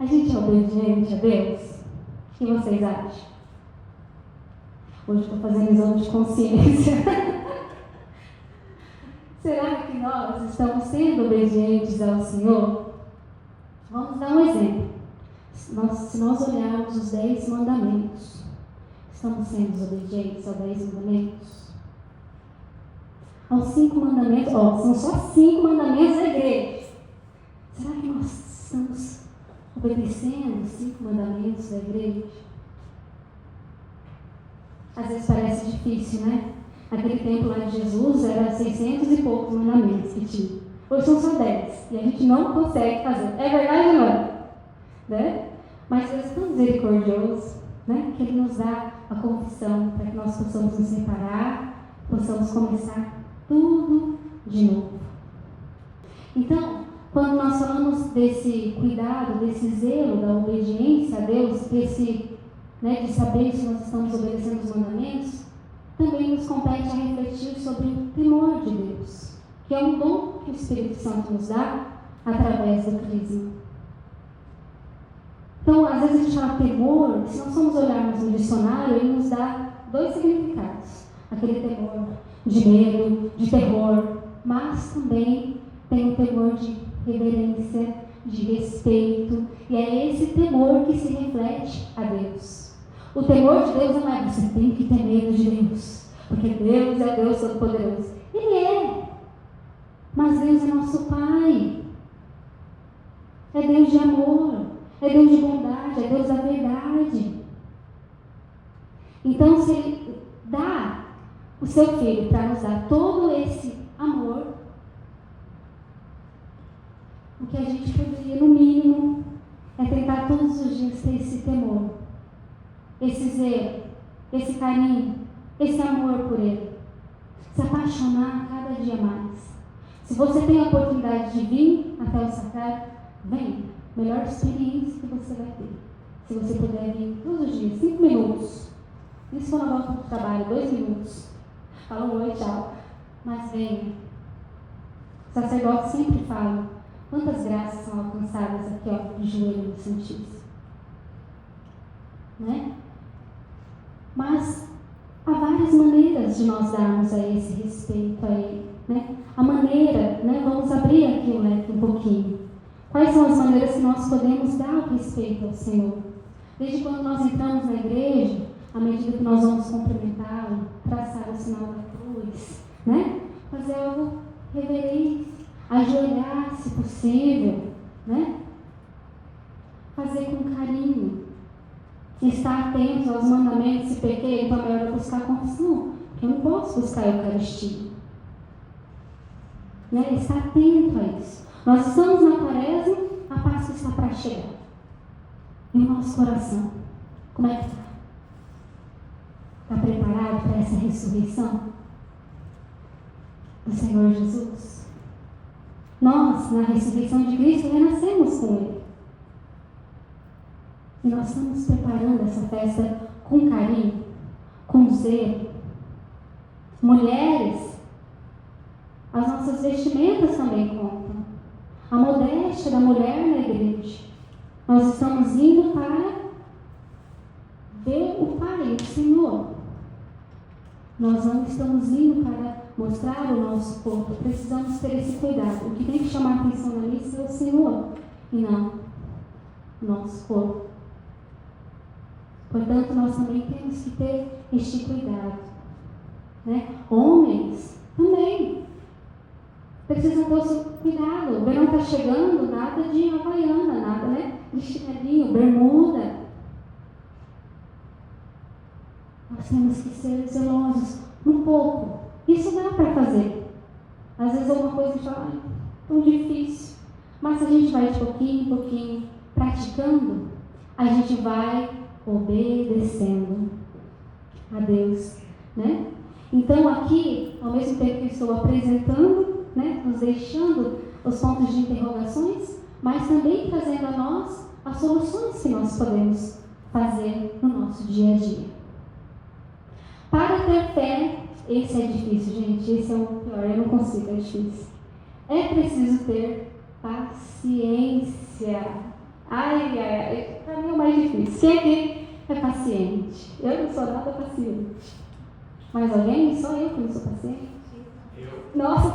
A gente é obediente a Deus? O que vocês acham? Hoje estou fazendo exame de consciência. Será que nós estamos sendo obedientes ao Senhor? Vamos dar um exemplo. Se nós olharmos os 10 mandamentos, estamos sendo obedientes aos 10 mandamentos? Aos 5 mandamentos, são só 5 mandamentos da igreja. Será que nós estamos obedecendo os 5 mandamentos da igreja? Às vezes parece difícil, Naquele tempo lá de Jesus, era 600 e poucos mandamentos que tinha. Hoje são só 10. E a gente não consegue fazer. É verdade ou não? Mas Deus é tão misericordioso, que Ele nos dá a confissão para que nós possamos nos separar, possamos começar tudo de novo. Então, quando nós falamos desse cuidado, desse zelo, da obediência a Deus, de saber se nós estamos obedecendo os mandamentos, também nos compete a refletir sobre o temor de Deus, que é um dom que o Espírito Santo nos dá através do crisma. Então, às vezes a gente fala temor, se nós formos olharmos no dicionário, ele nos dá 2 significados. Aquele temor de medo, de terror, mas também tem o temor de reverência, de respeito, e é esse temor que se reflete a Deus. O temor de Deus não é você tem que ter medo de Deus, porque Deus é Deus Todo-Poderoso. Ele é, mas Deus é nosso Pai, é Deus de amor, é Deus de bondade, é Deus da verdade. Então, se Ele dá o seu Filho para nos dar todo esse amor, o que a gente poderia, no mínimo, é tentar todos os dias ter esse temor, esse zelo, esse carinho, esse amor por Ele. Se apaixonar cada dia mais. Se você tem a oportunidade de vir até o sacrário, venha. Melhor experiência que você vai ter. Se você puder vir todos os dias, 5 minutos. Isso quando volta para o trabalho, 2 minutos. Fala um oi, tchau. Mas venha. O sacerdote sempre fala quantas graças são alcançadas aqui, ó, de joelho no Santíssimo. Né? Mas há várias maneiras de nós darmos a esse respeito a Ele. Né? A maneira, né? Vamos abrir aqui o leque um pouquinho. Quais são as maneiras que nós podemos dar o respeito ao Senhor? Desde quando nós entramos na igreja, à medida que nós vamos cumprimentá-lo, traçar o sinal da cruz, né? Fazer algo reverente, ajoelhar, se possível, né? Fazer com carinho, estar atentos aos mandamentos. Se pequei, então é melhor buscar a confissão, porque eu não posso buscar a Eucaristia. Né? Estar atento a isso. Nós estamos na Quaresma, a Páscoa está para chegar. E o nosso coração, como é que está? Está preparado para essa ressurreição do Senhor Jesus? Nós, na ressurreição de Cristo, renascemos com Ele. E nós estamos preparando essa festa com carinho, com zelo. Mulheres, as nossas vestimentas também contam. A modéstia da mulher na igreja. Nós estamos indo para ver o Pai, o Senhor. Nós não estamos indo para mostrar o nosso corpo. Precisamos ter esse cuidado. O que tem que chamar a atenção na missa é o Senhor e não o nosso corpo. Portanto, nós também temos que ter este cuidado. Né? Homens também precisam ter o seu cuidado. O verão está chegando, nada de havaiana, nada, né? De chinelinho, bermuda. Nós temos que ser zelosos um pouco. Isso dá para fazer. Às vezes alguma coisa a gente fala, tão difícil. Mas se a gente vai de pouquinho em pouquinho praticando, a gente vai obedecendo a Deus, né? Então aqui, ao mesmo tempo que eu estou apresentando, né, nos deixando os pontos de interrogações, mas também trazendo a nós as soluções que nós podemos fazer no nosso dia a dia. Para ter fé, esse é difícil, gente, esse é o pior, eu não consigo, é difícil. É preciso ter paciência. Ai, para mim é o mais difícil. Quem aqui é paciente? Eu não sou nada paciente. Mais alguém? Só eu que não sou paciente? Eu. Nossa!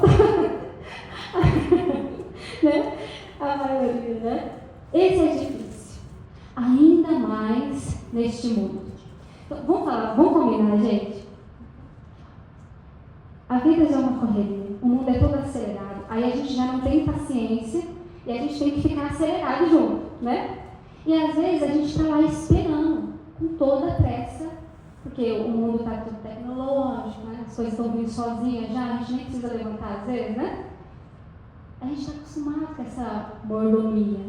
Né? A maioria, né? Esse é difícil. Ainda mais neste mundo. Então, vamos combinar, gente? A vida já é uma correria. O mundo é todo acelerado. Aí a gente já não tem paciência e a gente tem que ficar acelerado junto, né? E às vezes a gente está lá esperando com toda a pressa, porque o mundo está tudo tecnológico, né? As coisas estão vindo sozinhas já, a gente nem precisa levantar às vezes, né? A gente está acostumado com essa mordomia,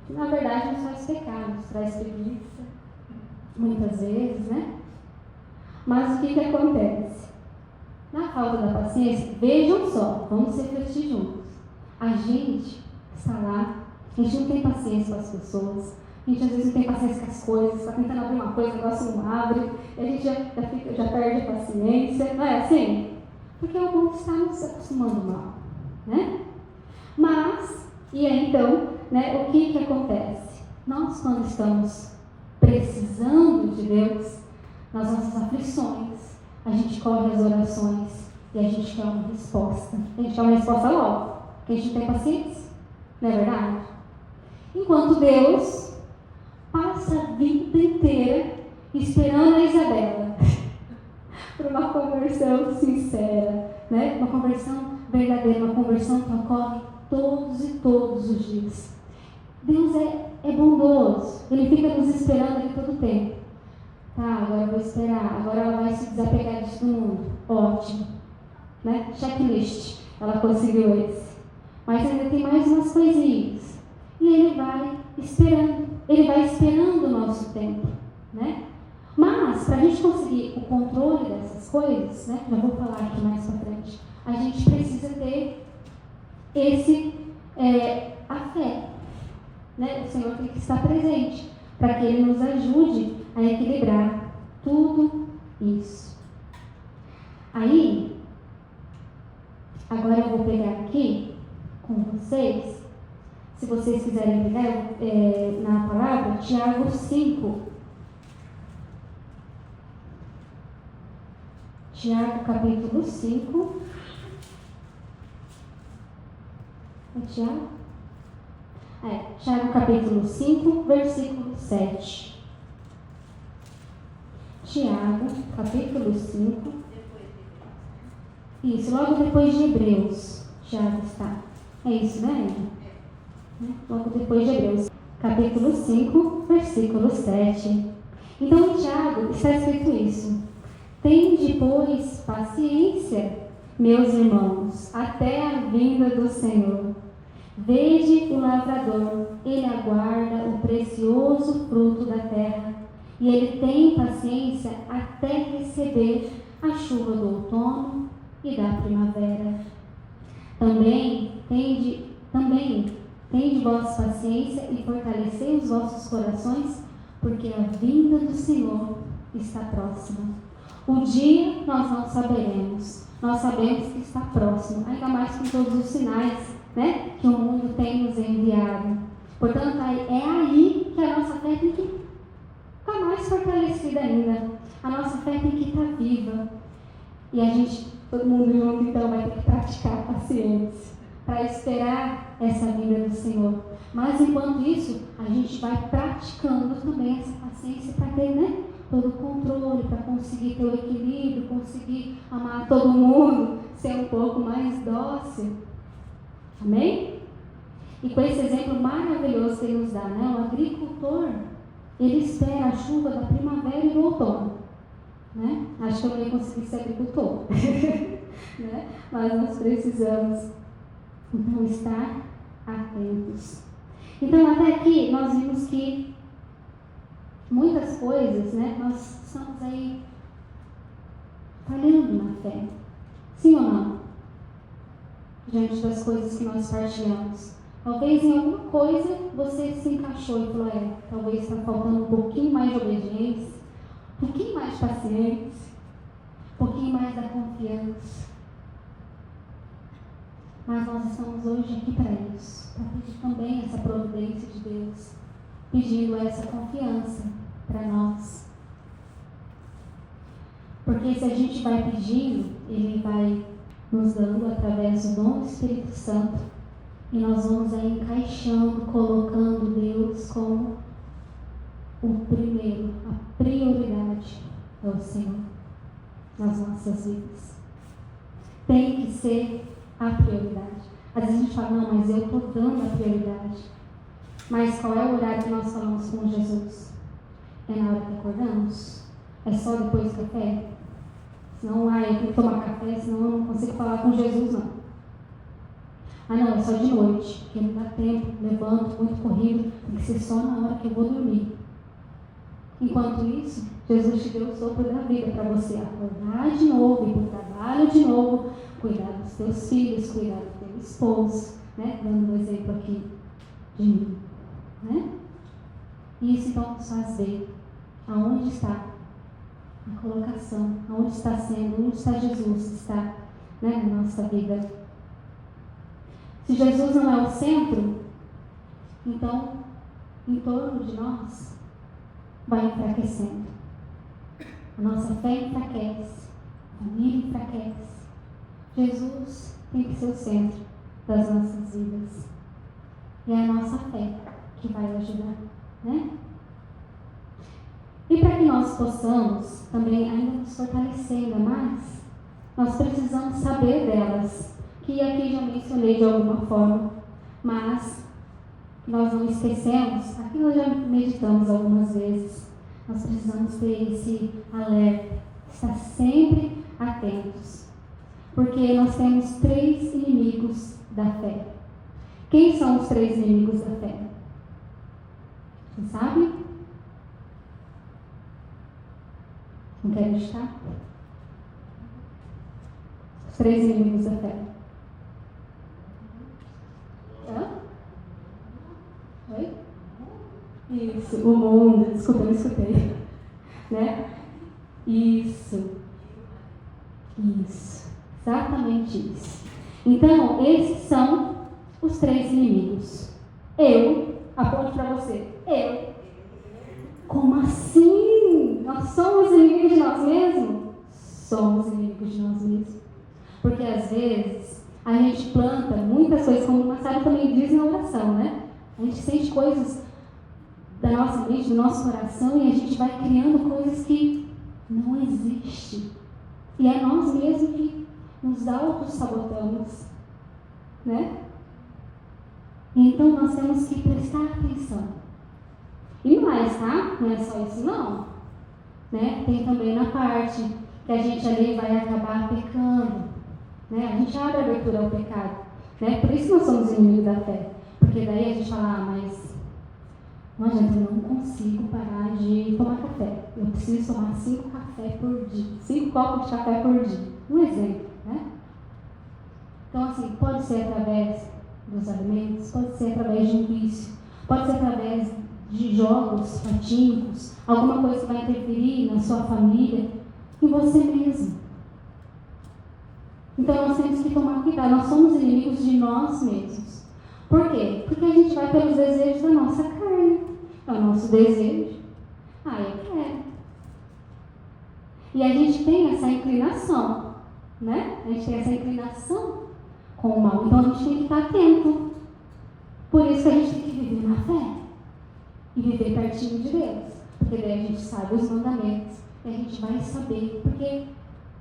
que na verdade nos faz pecar, nos traz preguiça, muitas vezes, né? Mas o que acontece? Na falta da paciência, vejam só, vamos refletir juntos. A gente está lá, a gente não tem paciência com as pessoas, a gente às vezes não tem paciência com as coisas, está tentando abrir uma coisa, o negócio não abre, e a gente já perde a paciência, não é assim? Porque o mundo está nos acostumando mal, né? Mas, e aí então, né, o que acontece? Nós, quando estamos precisando de Deus, nas nossas aflições, a gente corre as orações e a gente quer uma resposta. A gente quer uma resposta logo, porque a gente não tem paciência, não é verdade? Enquanto Deus passa a vida inteira esperando a Isabela por uma conversão sincera, né? Uma conversão verdadeira, uma conversão que ocorre todos e todos os dias. Deus é bondoso, Ele fica nos esperando ali todo o tempo. Tá, agora eu vou esperar, agora ela vai se desapegar disso do mundo. Ótimo, né? Checklist, ela conseguiu esse. Mas ainda tem mais umas coisinhas. E Ele vai esperando o nosso tempo, né? Mas, para a gente conseguir o controle dessas coisas, né? Já vou falar aqui mais pra frente, a gente precisa ter a fé, né? O Senhor tem que estar presente para que Ele nos ajude a equilibrar tudo isso. Aí, agora eu vou pegar aqui com vocês, se vocês quiserem pegar na palavra, Tiago 5. Tiago capítulo 5. É Tiago? Tiago capítulo 5, versículo 7. Tiago capítulo 5. Isso, logo depois de Hebreus. Tiago está. É isso, né? Logo depois de Hebreus. Capítulo 5, versículo 7. Então, em Tiago está escrito isso. Tende, pois, paciência, meus irmãos, até a vinda do Senhor. Vede o lavrador, ele aguarda o precioso fruto da terra, e ele tem paciência até receber a chuva do outono e da primavera. Também tende vós paciência e fortalecei os vossos corações, porque a vinda do Senhor está próxima. O dia nós não saberemos, nós sabemos que está próximo, ainda mais com todos os sinais, né, que o mundo tem nos enviado. Portanto, é aí que a nossa fé tem que ficar mais fortalecida ainda. A nossa fé tem que estar viva. E a gente, todo mundo junto, então, vai ter que praticar a paciência para esperar essa vinda do Senhor. Mas, enquanto isso, a gente vai praticando também essa paciência para ter, né, todo o controle, para conseguir ter o equilíbrio, conseguir amar todo mundo, ser um pouco mais dócil. Amém? E com esse exemplo maravilhoso que ele nos dá, né? O agricultor, ele espera a chuva da primavera e do outono, né? Acho que eu não ia conseguir ser agricultor, né? Mas nós precisamos, então, estar atentos. Então, até aqui, nós vimos que muitas coisas, né? Nós estamos aí falhando na fé. Sim ou não? Diante das coisas que nós partilhamos. Talvez em alguma coisa você se encaixou e falou, talvez está faltando um pouquinho mais de obediência, um pouquinho mais de paciência, um pouquinho mais da confiança. Mas nós estamos hoje aqui para isso, para pedir também essa providência de Deus, pedindo essa confiança para nós. Porque se a gente vai pedindo, Ele vai nos dando através do dom do Espírito Santo, e nós vamos aí encaixando, colocando Deus como o primeiro, a prioridade é o Senhor nas nossas vidas. Tem que ser a prioridade. Às vezes a gente fala, não, mas eu estou dando a prioridade. Mas qual é o horário que nós falamos com Jesus? É na hora que acordamos? É só depois do café? Senão, eu tenho que tomar café, senão eu não consigo falar com Jesus, não. Não, é só de noite, porque não dá tempo, levanto, muito corrido, tem que ser só na hora que eu vou dormir. Enquanto isso, Jesus te deu o sopro da vida para você acordar de novo, ir para o trabalho de novo, cuidar dos teus filhos, cuidar do teu esposo, né? Dando um exemplo aqui de mim, né? Isso então nos faz ver aonde está a colocação, aonde está sendo, onde está Jesus, está, né, na nossa vida. Se Jesus não é o centro, então, em torno de nós, vai enfraquecendo. A nossa fé enfraquece, a família enfraquece. Jesus tem que ser o centro das nossas vidas. E é a nossa fé que vai ajudar, né? E para que nós possamos também ainda nos fortalecer ainda mais, nós precisamos saber delas, que aqui já mencionei de alguma forma, mas nós não esquecemos, aqui nós já meditamos algumas vezes, nós precisamos ter esse alerta, estar sempre atentos, porque nós temos 3 inimigos da fé. Quem são os 3 inimigos da fé? Você sabe? Não quer digitar? Os 3 inimigos da fé. Hã? Oi? Isso, o mundo. Desculpa, eu não escutei. Né? Isso. Exatamente isso. Então, esses são os 3 inimigos. Aponte para você. Como assim? Nós somos inimigos de nós mesmos? Somos inimigos de nós mesmos. Porque às vezes a gente planta muitas coisas, como o Marcelo também diz na oração, né? A gente sente coisas da nossa mente, do nosso coração, e a gente vai criando coisas que não existem. E é nós mesmos que nos auto-sabotamos, né? Então nós temos que prestar atenção. E mais, tá? Não é só isso não, né? Tem também na parte que a gente ali vai acabar pecando, né? A gente abre a abertura ao pecado, né? Por isso nós somos inimigos da fé, porque daí a gente fala, mas não adianta, eu não consigo parar de tomar café, eu preciso tomar 5 cafés por dia, 5 copos de café por dia, um exemplo, né? Então assim, pode ser através dos alimentos, pode ser através de um vício, pode ser através de jogos fatídicos, alguma coisa que vai interferir na sua família, em você mesmo. Então nós temos que tomar cuidado, nós somos inimigos de nós mesmos. Por quê? Porque a gente vai pelos desejos da nossa carne. É o nosso desejo. Eu quero. E a gente tem essa inclinação, né? A gente tem essa inclinação com o mal. Então a gente tem que estar atento. Por isso que a gente tem que viver na fé. E viver pertinho de Deus, porque daí a gente sabe os mandamentos, e a gente vai saber, porque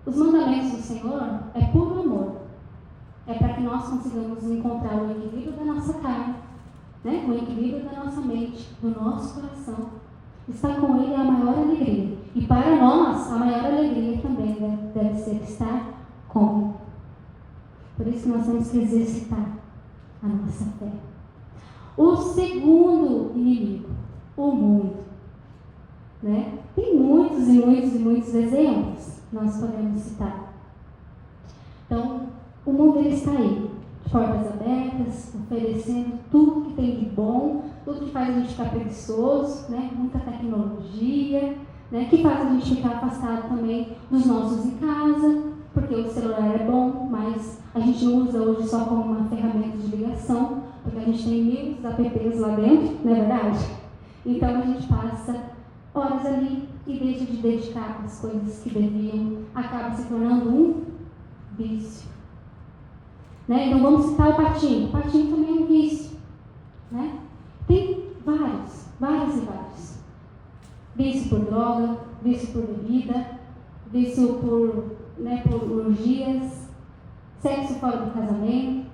os mandamentos do Senhor é puro amor, é para que nós consigamos encontrar o equilíbrio da nossa carne, né? O equilíbrio da nossa mente, do nosso coração. Estar com Ele é a maior alegria, e para nós a maior alegria também deve ser estar com Ele. Por isso que nós temos que exercitar a nossa fé. O segundo inimigo, o mundo, né? Tem muitos e muitos e muitos exemplos nós podemos citar. Então, o mundo ele está aí, de portas abertas, oferecendo tudo que tem de bom, tudo que faz a gente ficar preguiçoso, né? Muita tecnologia, né? Que faz a gente ficar afastado também dos nossos em casa, porque o celular é bom, mas a gente não usa hoje só como uma ferramenta de ligação, porque a gente tem 1000 apps lá dentro, não é verdade? Então a gente passa horas ali e deixa de dedicar às coisas que deviam, acaba se tornando um vício. Né? Então vamos citar o patinho. O patinho também é um vício. Né? Tem vários. Vício por droga, vício por bebida, vício por orgias, sexo fora do casamento.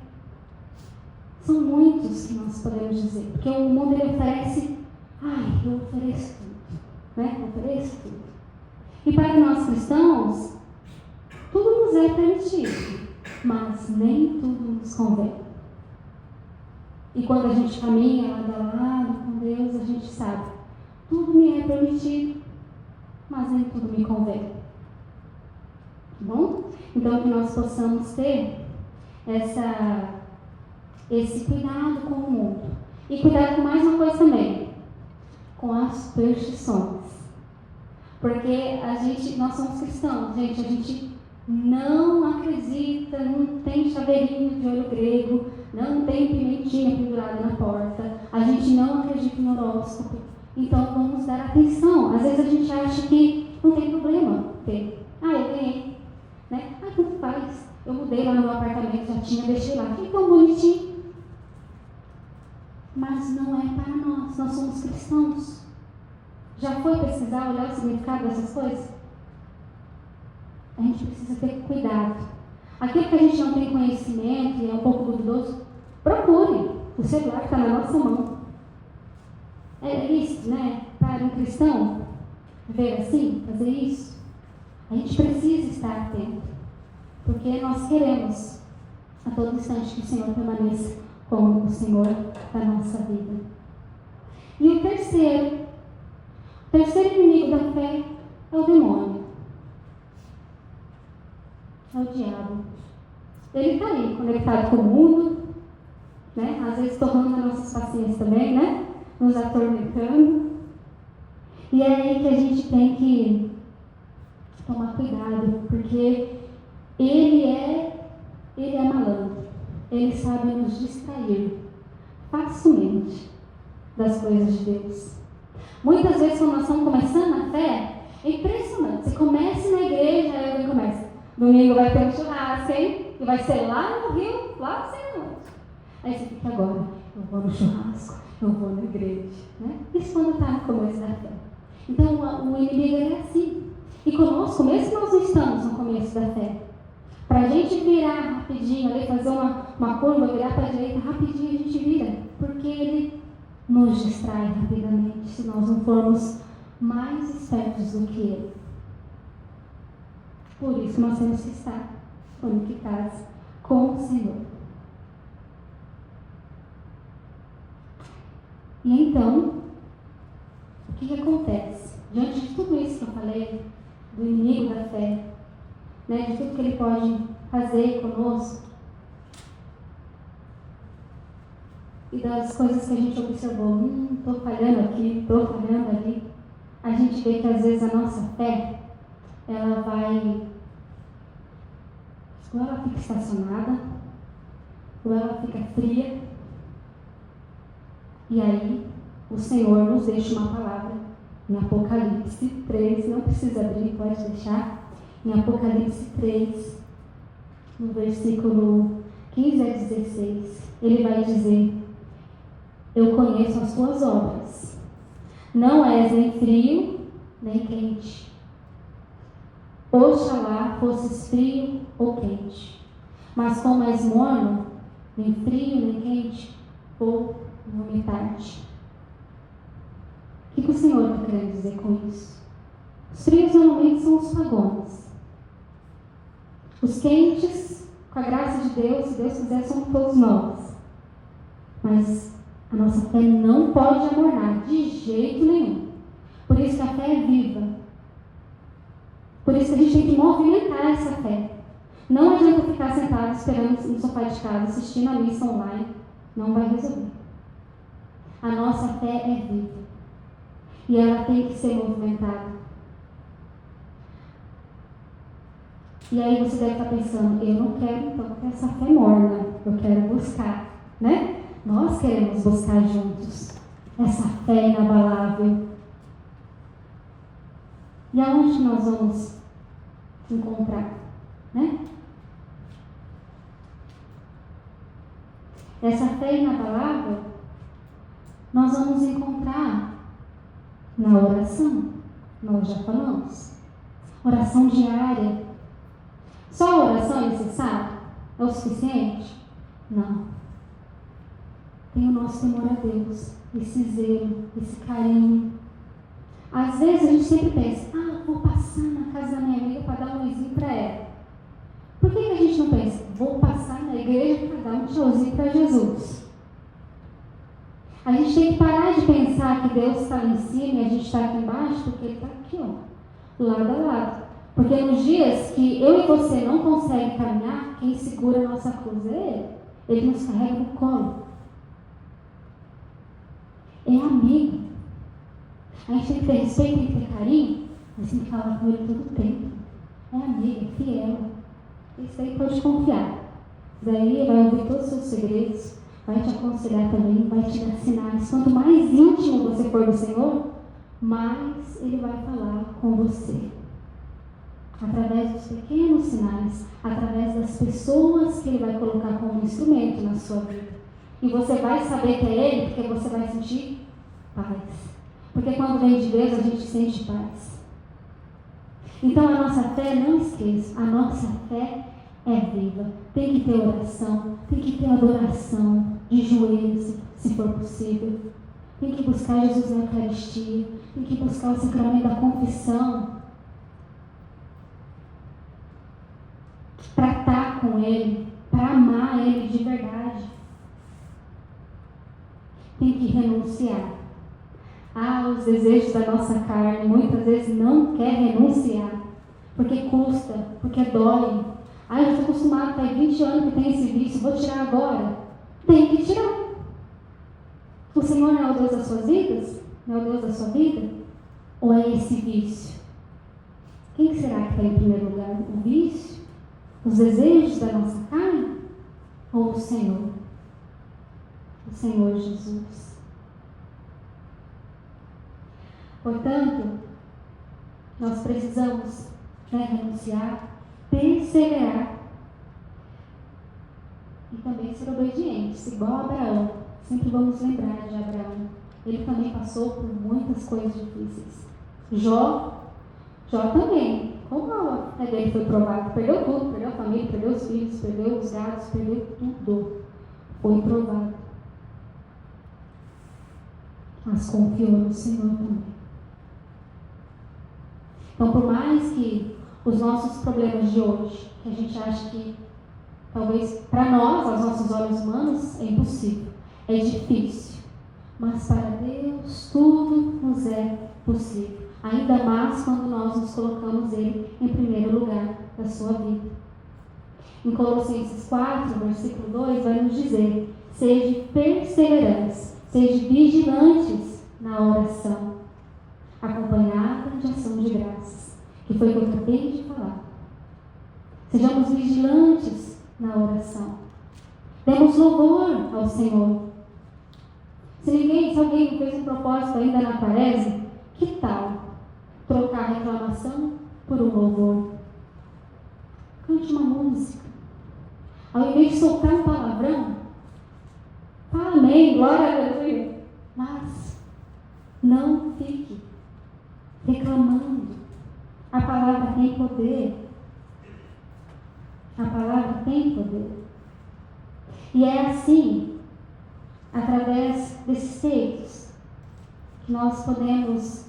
São muitos que nós podemos dizer, porque o mundo ele oferece, eu ofereço tudo, né? Eu ofereço tudo. E para nós cristãos, tudo nos é permitido, mas nem tudo nos convém. E quando a gente caminha lado a lado com Deus, a gente sabe, tudo me é permitido, mas nem tudo me convém. Tá bom? Então que nós possamos ter esse cuidado com o mundo. E cuidado com mais uma coisa também, com as superstições. Porque nós somos cristãos, gente, a gente não acredita, não tem chaveirinho de olho grego, não tem pimentinha pendurada na porta, a gente não acredita no horóscopo. Então vamos dar atenção. Às vezes a gente acha que não tem problema ter. Eu ganhei. Né? Tanto faz. Eu mudei lá no meu apartamento, já tinha, deixei lá. Que tão bonitinho. Mas não é para nós. Nós somos cristãos. Já foi pesquisar, olhar o significado dessas coisas? A gente precisa ter cuidado. Aquilo que a gente não tem conhecimento e é um pouco duvidoso, procure. O celular está na nossa mão. É isso, né? Para um cristão ver assim, fazer isso, a gente precisa estar atento. Porque nós queremos a todo instante que o Senhor permaneça como o Senhor da nossa vida. E o terceiro inimigo da fé é o demônio. É o diabo. Ele está aí, conectado com o mundo, né? Às vezes torrando as nossas paciências também, né? Nos atormentando. E é aí que a gente tem que tomar cuidado, porque ele é malandro. Ele sabe nos distrair facilmente das coisas de Deus. Muitas vezes, quando nós estamos começando na fé, é impressionante. Você começa na igreja, aí alguém começa. Domingo vai ter um churrasco, hein? E vai ser lá no Rio, lá não sei onde. Aí você fica agora, eu vou no churrasco, eu vou na igreja. Né? Isso quando está no começo da fé. Então, o inimigo é assim. E conosco, mesmo que nós não estamos no começo da fé, para a gente virar rapidinho, ali, fazer uma curva, virar para a direita, rapidinho a gente vira. Porque ele nos distrai rapidamente se nós não formos mais espertos do que ele. Por isso nós temos que estar conectados com o Senhor. E então, o que acontece? Diante de tudo isso que eu falei, do inimigo da fé, né, de tudo que ele pode fazer conosco, e das coisas que a gente observou, estou falhando aqui, estou falhando ali, a gente vê que às vezes a nossa fé, ela vai, ou ela fica estacionada, ou ela fica fria, e aí o Senhor nos deixa uma palavra em Apocalipse 3, não precisa abrir, pode deixar, em Apocalipse 3, no versículo 15 a 16, ele vai dizer: eu conheço as tuas obras, não és nem frio nem quente. Oxalá fosses frio ou quente, mas como és morno, nem frio nem quente, vou vomitar-te. O que o Senhor está querendo dizer com isso? Os frios normalmente são os pagãos. Os quentes, com a graça de Deus, se Deus quiser, somos todos nós. Mas a nossa fé não pode amornar de jeito nenhum. Por isso que a fé é viva. Por isso que a gente tem que movimentar essa fé. Não adianta ficar sentado esperando no sofá de casa, assistindo a missa online. Não vai resolver. A nossa fé é viva. E ela tem que ser movimentada. E aí você deve estar pensando, eu não quero então ter essa fé morna. Eu quero buscar, né? Nós queremos buscar juntos essa fé inabalável. E aonde nós vamos encontrar, né? Essa fé inabalável nós vamos encontrar na oração. Nós já falamos. Oração diária. Só a oração é necessária? É o suficiente? Não. Tem o nosso temor a Deus, esse zelo, esse carinho. Às vezes a gente sempre pensa, vou passar na casa da minha amiga para dar um luzinho para ela. Por que a gente não pensa, vou passar na igreja para dar um tchauzinho para Jesus? A gente tem que parar de pensar que Deus está lá em cima e a gente está aqui embaixo, porque Ele está aqui, ó, lado a lado. Porque nos dias que eu e você não conseguem caminhar, quem segura a nossa cruz é Ele. Ele nos carrega no colo. É amigo. A gente tem que ter respeito, tem que ter carinho, mas tem que falar com Ele todo o tempo. É amigo, é fiel. Isso aí pode confiar. Daí vai ouvir todos os seus segredos, vai te aconselhar também, vai te dar sinais. Quanto mais íntimo você for do Senhor, mais Ele vai falar com você. Através dos pequenos sinais, através das pessoas que Ele vai colocar como instrumento na sua vida. E você vai saber que é Ele, porque você vai sentir paz. Porque quando vem de Deus, a gente sente paz. Então a nossa fé, não esqueça, a nossa fé é viva. Tem que ter oração, tem que ter adoração, de joelhos, se for possível. Tem que buscar Jesus na Eucaristia, tem que buscar o sacramento da confissão. Para estar com Ele, para amar Ele de verdade. Tem que renunciar. Os desejos da nossa carne muitas vezes não quer renunciar, porque custa, porque dói. Eu estou acostumado, faz 20 anos que tem esse vício, vou tirar agora. Tem que tirar. O Senhor não é o Deus das suas vidas? Não é o Deus da sua vida? Ou é esse vício? Quem será que está em primeiro lugar? O vício? Os desejos da nossa carne? Ou o Senhor? O Senhor Jesus. Portanto, nós precisamos renunciar, perseverar e também ser obedientes, igual a Abraão. Sempre vamos lembrar de Abraão. Ele também passou por muitas coisas difíceis. Jó também. Como a fé dele foi provada? Perdeu tudo, perdeu a família, perdeu os filhos, perdeu os gados, perdeu tudo. Foi provado. Mas confiou no Senhor também. Então, por mais que os nossos problemas de hoje, que a gente acha que talvez para nós, aos nossos olhos humanos, é impossível, é difícil, mas para Deus tudo nos é possível, ainda mais quando nós nos colocamos Ele em primeiro lugar da sua vida. Em Colossenses 4, versículo 2, vai nos dizer: sejam perseverantes, sejam vigilantes na oração, acompanhada de ação de graças, que foi o que eu acabei de falar. Sejamos vigilantes na oração. Demos louvor ao Senhor. Se alguém fez um propósito ainda na Quaresma, que tal trocar a reclamação por um louvor? Cante uma música. Ao invés de soltar um palavrão, fala amém, glória a Deus. Mas não fique reclamando. A palavra tem poder. A palavra tem poder. E é assim, através desses feitos, que nós podemos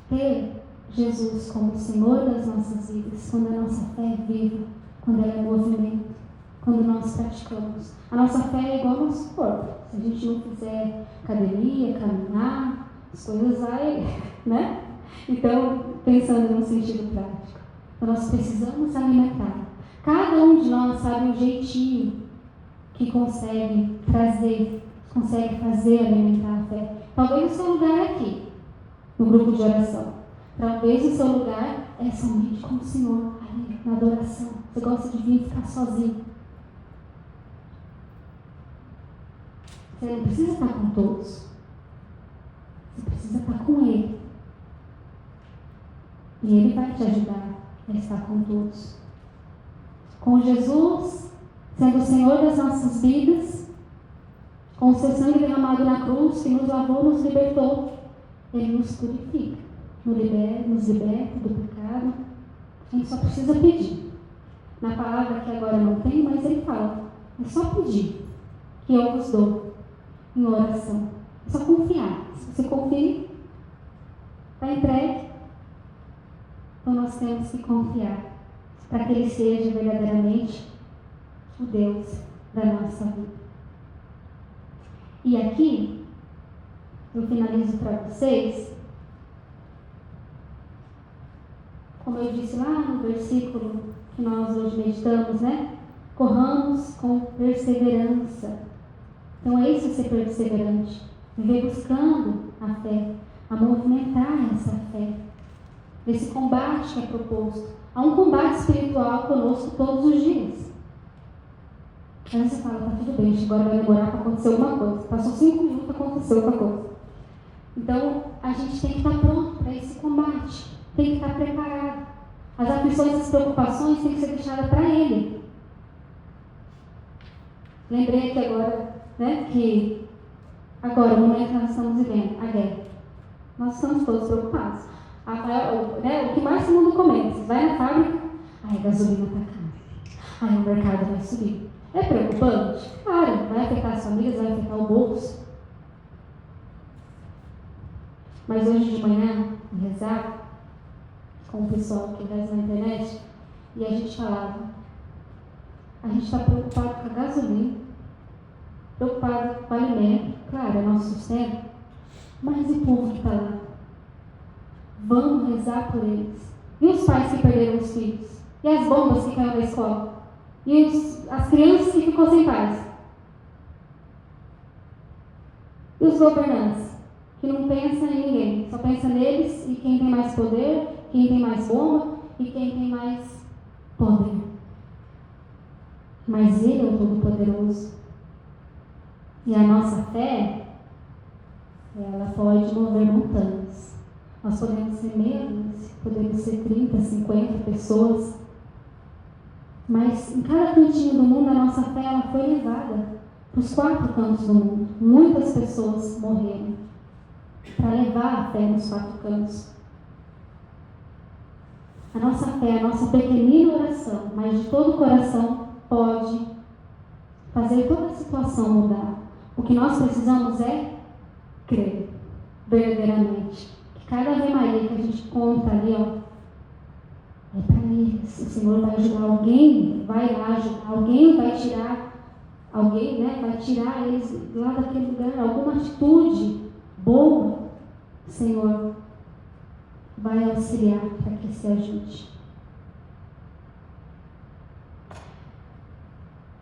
ter Jesus como Senhor das nossas vidas, quando a nossa fé é viva, quando ela é movimento, quando nós praticamos. A nossa fé é igual ao nosso corpo. Se a gente não fizer academia, caminhar, as coisas vai, né? Então, pensando no sentido prático, então nós precisamos alimentar. Cada um de nós sabe um jeitinho que consegue fazer alimentar a fé. Talvez o seu lugar é aqui, no grupo de oração. Talvez o seu lugar é somente com o Senhor, ali, na adoração. Você gosta de vir ficar sozinho. Você não precisa estar com todos. Você precisa estar com Ele. E Ele vai te ajudar a estar com todos. Com Jesus, sendo o Senhor das nossas vidas, com o seu sangue derramado na cruz, que nos lavou, nos libertou, Ele nos purifica, nos liberta do pecado. A gente só precisa pedir. Na palavra que agora não tem, mas Ele fala, é só pedir, que eu vos dou, em oração. É só confiar. Se você confia, está entregue. Então nós temos que confiar, para que Ele seja verdadeiramente o Deus da nossa vida. E aqui, eu finalizo para vocês, como eu disse lá no versículo que nós hoje meditamos, né? Corramos com perseverança. Então é isso ser perseverante, viver buscando a fé, a movimentar essa fé, esse combate que é proposto. Há um combate espiritual conosco todos os dias. Aí você fala, tá tudo bem, agora vai demorar para acontecer alguma coisa. Passou 5 minutos, aconteceu outra coisa. Então, a gente tem que estar pronto para esse combate. Tem que estar preparado. As aflições e as preocupações têm que ser deixadas para Ele. Lembrei aqui agora, né, que agora, no momento que nós estamos vivendo, a guerra. Nós estamos todos preocupados. O que mais todo mundo comenta, você vai na fábrica, a gasolina está cara. O mercado vai subir. É preocupante? Claro, vai afetar as famílias, vai afetar o bolso. Mas hoje de manhã, eu rezava com o pessoal que reza na internet, e a gente falava, a gente está preocupado com a gasolina, preocupado com o alimento, claro, é nosso sustento, mas e o povo que está lá? Vamos rezar por eles. E os pais que perderam os filhos? E as bombas que caíram na escola? E as crianças que ficou sem pais? E os governantes? Que não pensam em ninguém, só pensam neles e quem tem mais poder, quem tem mais bomba e quem tem mais poder. Mas Ele é o Todo-Poderoso. E a nossa fé, ela pode mover montanhas. Nós podemos ser menos, podemos ser 30, 50 pessoas, mas em cada cantinho do mundo a nossa fé ela foi levada para os 4 cantos do mundo. Muitas pessoas morreram para levar a fé nos 4 cantos. A nossa fé, a nossa pequenina oração, mas de todo o coração, pode fazer toda a situação mudar. O que nós precisamos é crer verdadeiramente. Que cada Ave Maria que a gente conta ali, é para eles. O Senhor vai ajudar alguém, vai lá ajudar, alguém vai tirar, alguém, né, vai tirar eles lá daquele lugar, alguma atitude boa, o Senhor vai auxiliar para que se ajude.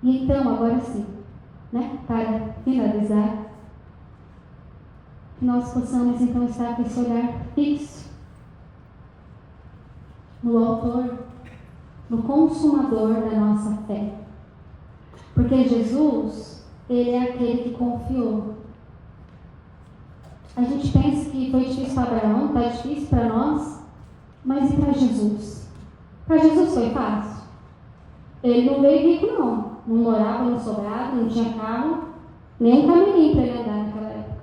E então, agora sim, né, para finalizar, que nós possamos então estar com esse olhar fixo no Autor, no Consumador da nossa fé. Porque Jesus, Ele é aquele que confiou. A gente pensa que foi difícil para Abraão, está difícil para nós, mas e para Jesus? Para Jesus foi fácil. Ele não veio rico não morava no sobrado, não tinha carro, nem um camelinho para ele andar naquela época.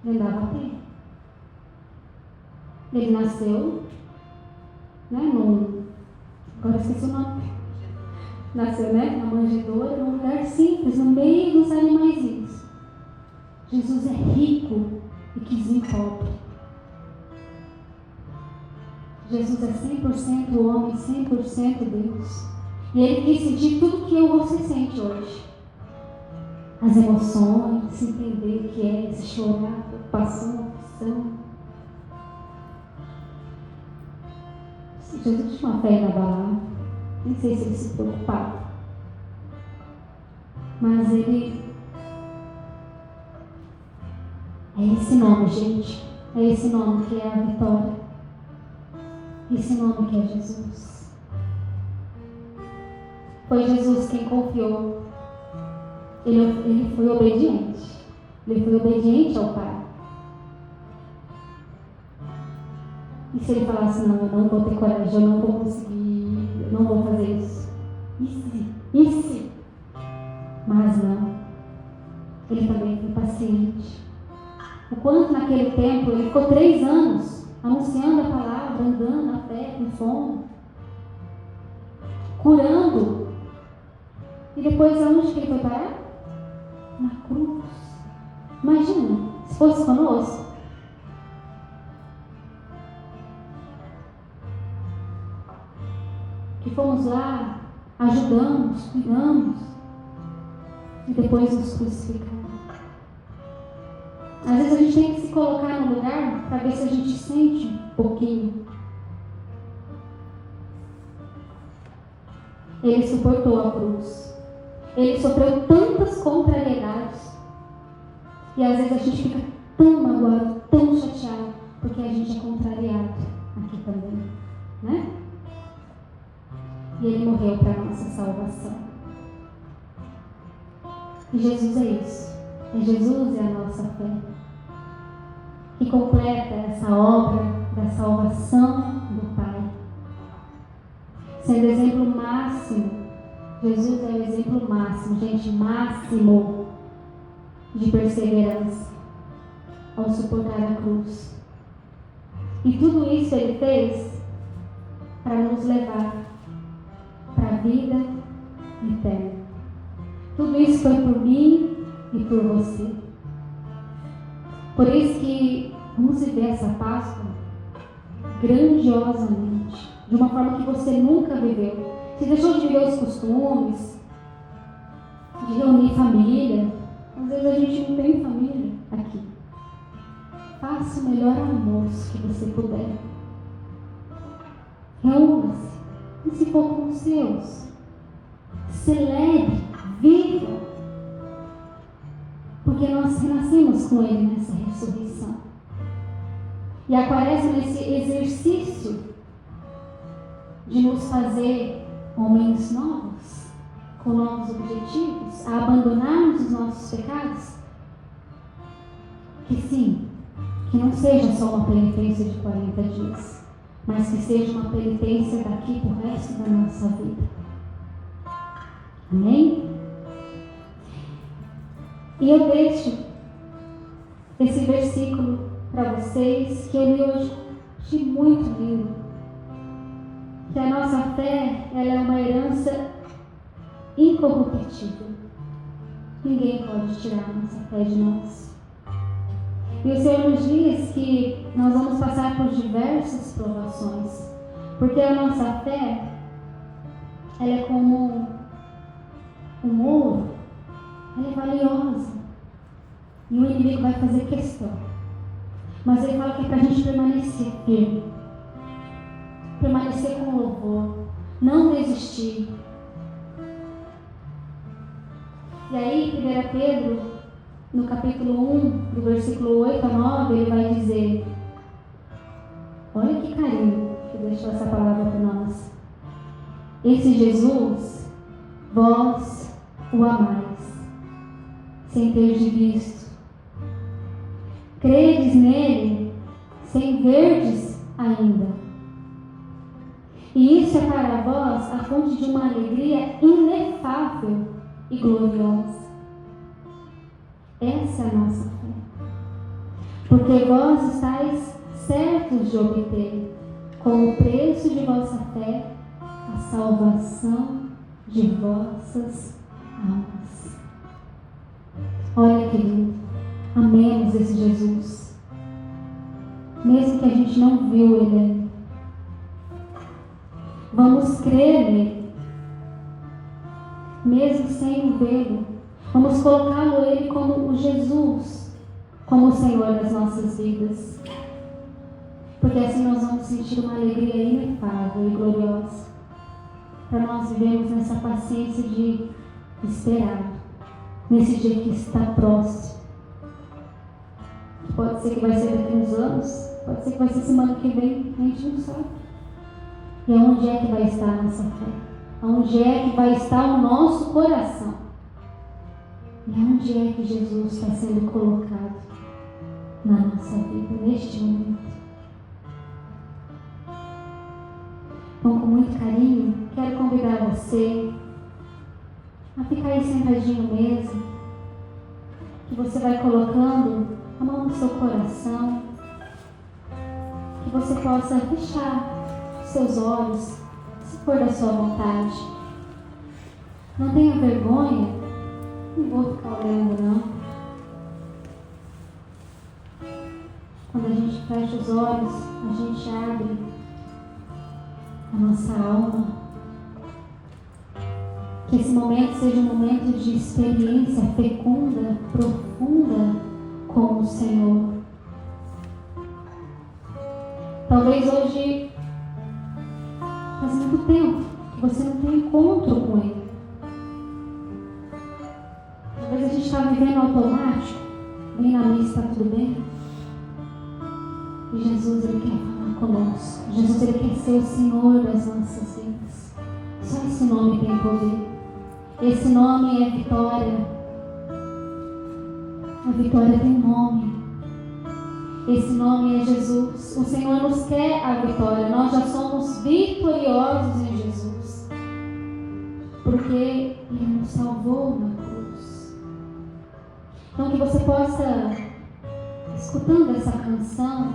Ele andava a pé. Ele nasceu, né, agora esqueci o nome. Nasceu, né, na manjedoura, num lugar simples, no meio dos animaizinhos. Jesus é rico e quis vir pobre. Jesus é 100% homem, 100% Deus. E Ele quis sentir tudo que eu e você sente hoje. As emoções, entender o que é esse chorar, preocupação, aflição. Jesus tinha uma fé inabalável. Nem sei se Ele se preocupava. Mas Ele... É esse nome, gente. É esse nome que é a vitória. Esse nome que é Jesus. Foi Jesus quem confiou. Ele foi obediente. Ele foi obediente ao Pai. E se ele falasse, não, eu não vou ter coragem, eu não vou conseguir, eu não vou fazer isso. E se? Mas não. Ele também foi paciente. O quanto naquele tempo, ele ficou 3 anos anunciando a palavra, andando na fé, com fome, curando. E depois aonde que ele foi parar? Na cruz. Imagina, se fosse conosco. Que fomos lá, ajudamos, cuidamos, e depois nos crucificaram. Às vezes a gente tem que se colocar no lugar para ver se a gente sente um pouquinho. Ele suportou a cruz. Ele sofreu tantas contrariedades. E às vezes a gente fica tão magoado, tão chateado, porque a gente é contrariado aqui também, né? E Ele morreu para a nossa salvação. E Jesus é isso. Jesus é a nossa fé, que completa essa obra da salvação do Pai. Sendo exemplo máximo, Jesus é o exemplo máximo, gente, máximo de perseverança ao suportar a cruz. E tudo isso Ele fez para nos levar para a vida eterna. Tudo isso foi por mim e por você. Por isso que vamos viver essa Páscoa grandiosamente, de uma forma que você nunca viveu. Você deixou de viver os costumes, de reunir família. Às vezes a gente não tem família aqui. Faça o melhor almoço que você puder. Reúna-se, e se for com os seus, celebre, viva, porque nós renascemos com Ele nessa ressurreição. E a Quaresma, nesse exercício de nos fazer homens novos, com novos objetivos, a abandonarmos os nossos pecados, que sim, que não seja só uma penitência de 40 dias, mas que seja uma penitência daqui para o resto da nossa vida. Amém? E eu deixo esse versículo para vocês, que eu li hoje, achei muito lindo. Que a nossa fé, ela é uma herança incorruptível. Ninguém pode tirar a nossa fé de nós. E o Senhor nos diz que nós vamos passar por diversas provações, porque a nossa fé, ela é como um ouro, ela é valiosa, e o inimigo vai fazer questão, mas ele fala que é para a gente permanecer firme, permanecer com louvor, não desistir. E aí, 1 Pedro, no capítulo 1, do versículo 8 a 9, ele vai dizer, olha que carinho que deixou essa palavra para nós. Esse Jesus, vós o amais, sem ter de visto. Credes nele, sem verdes ainda. E isso é para vós a fonte de uma alegria inefável e gloriosa. Essa é a nossa fé. Porque vós estáis certos de obter, com o preço de vossa fé, a salvação de vossas almas. Olha que lindo. Amemos esse Jesus. Mesmo que a gente não viu Ele ainda. Vamos crer nele. Mesmo sem vê-lo. Vamos colocá-lo Ele como o Jesus, como o Senhor das nossas vidas. Porque assim nós vamos sentir uma alegria inefável e gloriosa. Para nós vivermos nessa paciência de esperar, nesse dia que está próximo. Pode ser que vai ser daqui a uns anos, pode ser que vai ser semana que vem, a gente não sabe. E aonde é que vai estar a nossa fé? Aonde é que vai estar o nosso coração? E onde é que Jesus está sendo colocado na nossa vida, neste momento? Então, com muito carinho, quero convidar você a ficar aí sentadinho mesmo, que você vai colocando a mão no seu coração, que você possa fechar seus olhos, se for da sua vontade. Não tenha vergonha. Não vou ficar olhando, não. Quando a gente fecha os olhos, a gente abre a nossa alma. Que esse momento seja um momento de experiência fecunda, profunda com o Senhor. Talvez hoje faz muito tempo que você não tem encontro com Ele. Talvez a gente está vivendo automático, vem na missa, está tudo bem. E Jesus, Ele quer falar conosco. Jesus, Ele quer ser o Senhor das nossas vidas. Só esse nome tem poder. Esse nome é vitória. A vitória tem um nome. Esse nome é Jesus. O Senhor nos quer a vitória. Nós já somos vitoriosos em Jesus. Porque Ele nos salvou na cruz. Então que você possa, escutando essa canção,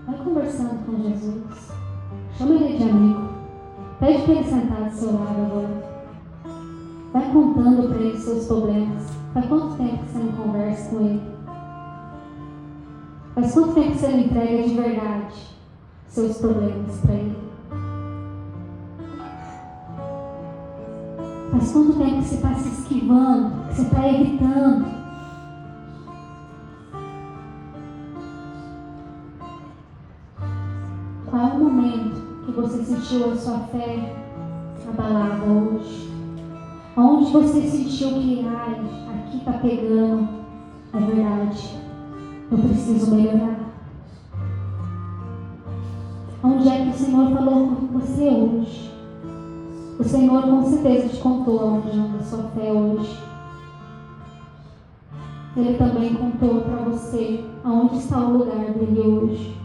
vai conversando com Jesus. Chama Ele de amigo. Pede para Ele sentar do seu lado agora. Vai contando para Ele seus problemas. Faz quanto tempo que você não conversa com Ele? Faz quanto tempo que você não entrega de verdade seus problemas para Ele? Faz quanto tempo que você está se esquivando, que você está evitando? Qual é o momento que você sentiu a sua fé abalada hoje? Onde você sentiu que, aqui está pegando, é verdade, eu preciso melhorar? Onde é que o Senhor falou com você hoje? O Senhor com certeza te contou onde anda a sua fé hoje. Ele também contou para você aonde está o lugar dele hoje.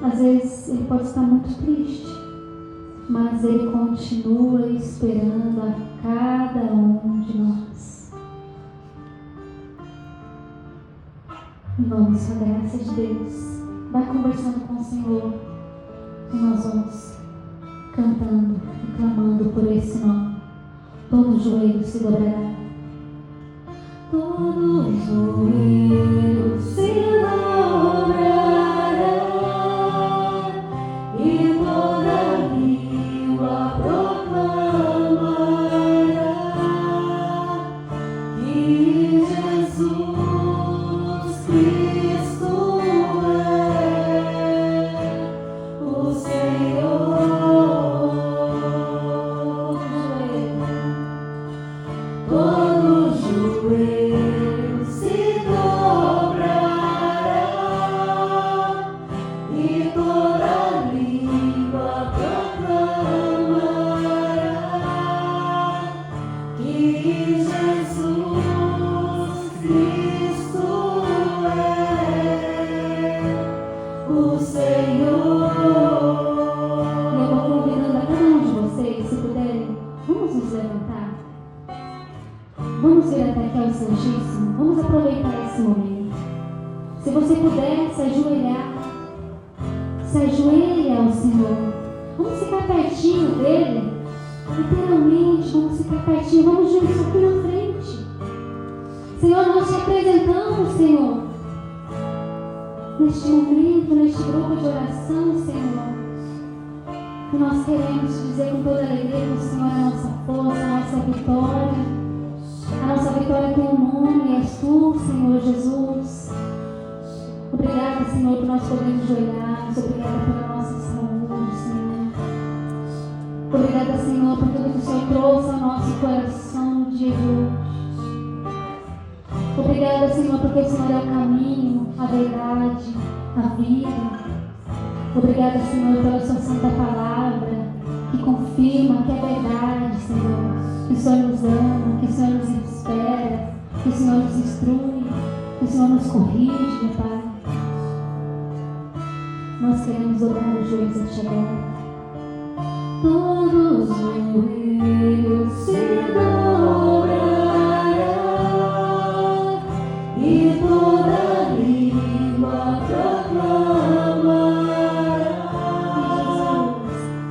Às vezes ele pode estar muito triste, mas Ele continua esperando a cada um de nós. Vamos com a graça de Deus. Vai conversando com o Senhor. E nós vamos cantando e clamando por esse nome. Todo joelho se dobrará. Todo joelho se dobrará. E toda língua proclamará que Jesus Cristo é o Senhor. Todo joelho se dobrará e toda língua proclamará que Jesus Cristo é o Senhor. Eu vou convidando a cada um de vocês, se puderem, vamos nos levantar. Vamos vir até aqui ao Santíssimo. Vamos aproveitar esse momento. Se você puder se ajoelhar, se ajoelhe ao Senhor. Vamos ficar pertinho dele. Literalmente, vamos ficar pertinho. Vamos juntos aqui na frente. Senhor, nós te apresentamos, Senhor, neste momento, neste grupo de oração, Senhor. Que nós queremos dizer com toda alegria que o Senhor é a nossa força, a nossa vitória. A nossa vitória tem um nome, és tu, Senhor Jesus. Obrigada, Senhor, por nós podermos ajoelhar-nos. Obrigada pela nossa saúde, Senhor. Obrigada, Senhor, por tudo que o Senhor trouxe ao nosso coração no dia de hoje. Obrigada, Senhor, porque o Senhor é o caminho, a verdade, a vida. Obrigada, Senhor, pela sua santa palavra, que confirma que é verdade, Senhor. Que o Senhor nos ama, que o Senhor nos espera, que o Senhor nos instrui, que o Senhor nos corrige, meu Pai. Nós queremos dobrar os joelhos a Ti agora. Todos os joelhos se dobrará e toda língua proclamará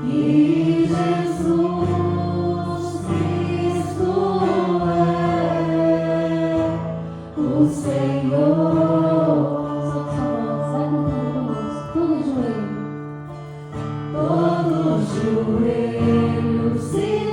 que Jesus o Senhor. Solta sua voz, vai cantando conosco. Todo joelho se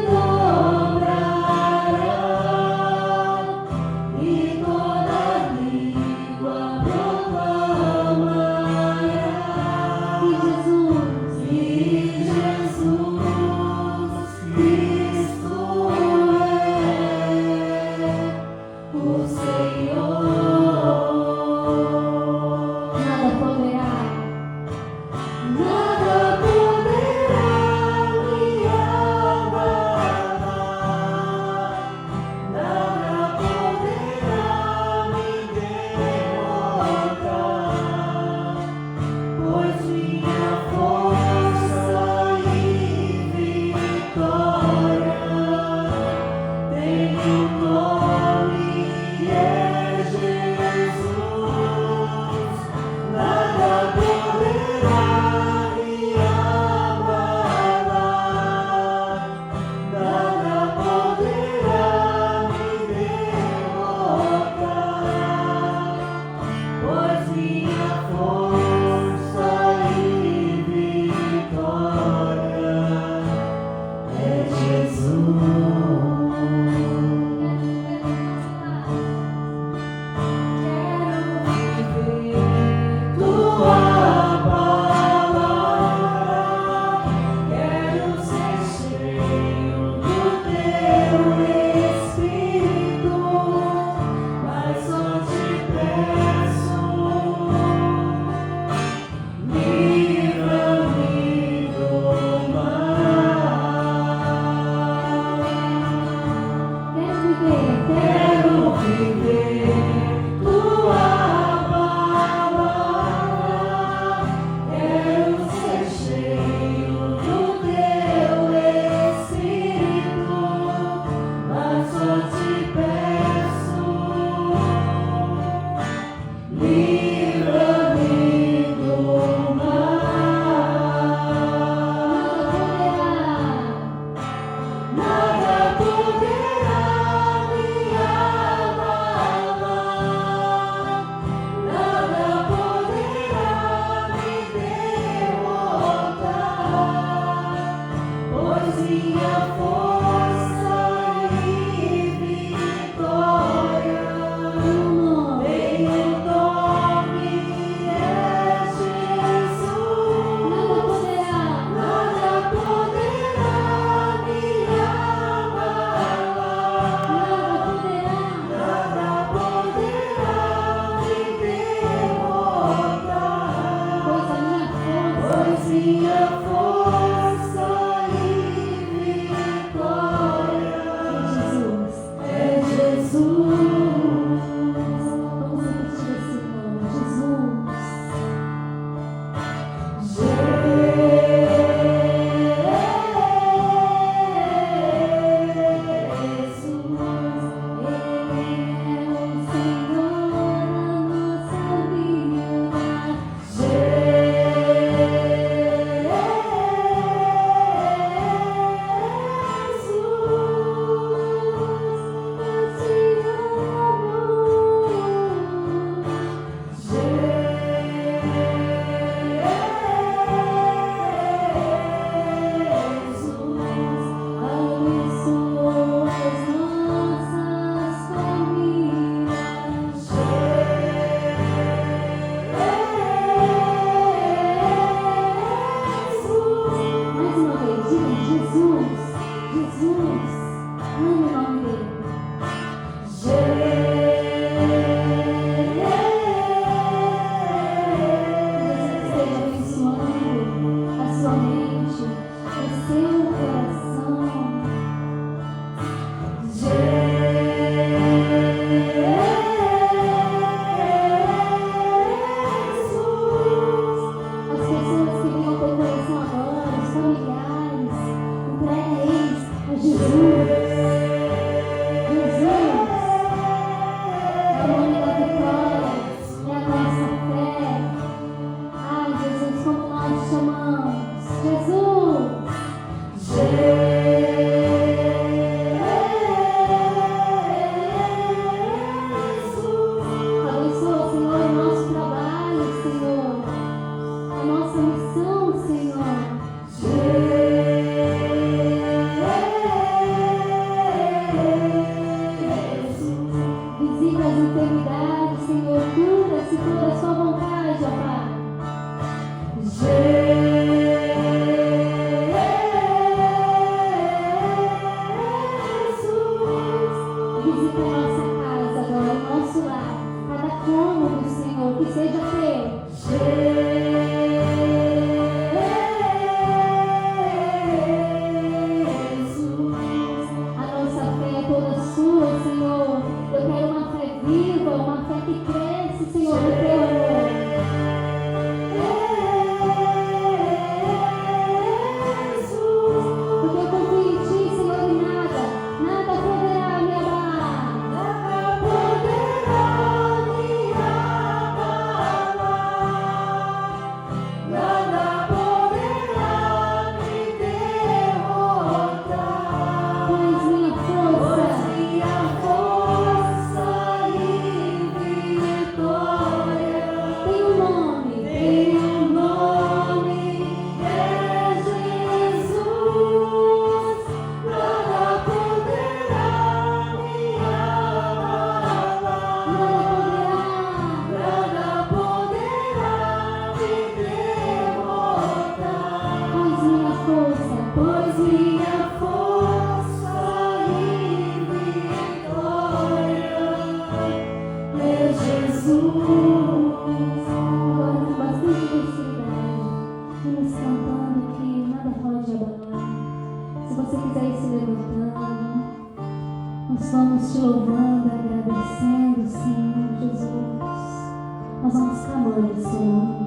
louvando o seu nome.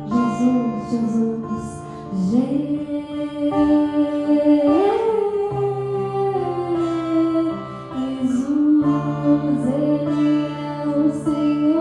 Jesus, Jesus, Jesus, Ele é o Senhor dos Senhores.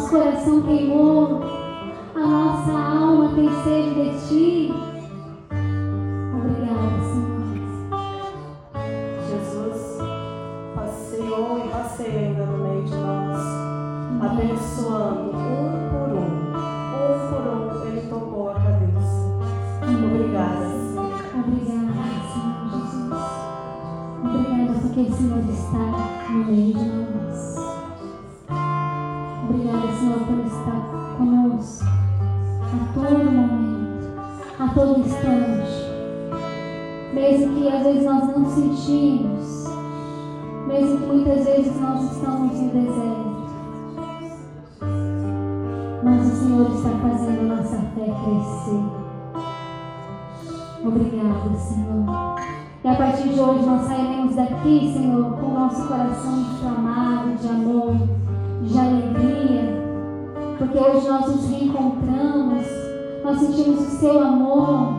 Coração queimou, a nossa alma tem sede de Ti. Obrigada, Senhor. Jesus passeou e passeia ainda no meio de nós, abençoando um por um, Ele tocou a cabeça. Obrigada, Senhor. Obrigada, Senhor Jesus. Obrigada porque o Senhor está no meio de nós. Obrigada, Senhor, por estar conosco a todo momento, a todo instante. Mesmo que às vezes nós não sentimos, mesmo que muitas vezes nós estamos no deserto, mas o Senhor está fazendo a nossa fé crescer. Obrigada, Senhor. E a partir de hoje nós sairemos daqui, Senhor, com o nosso coração inflamado de amor, de alegria, porque hoje nós nos reencontramos, nós sentimos o Seu amor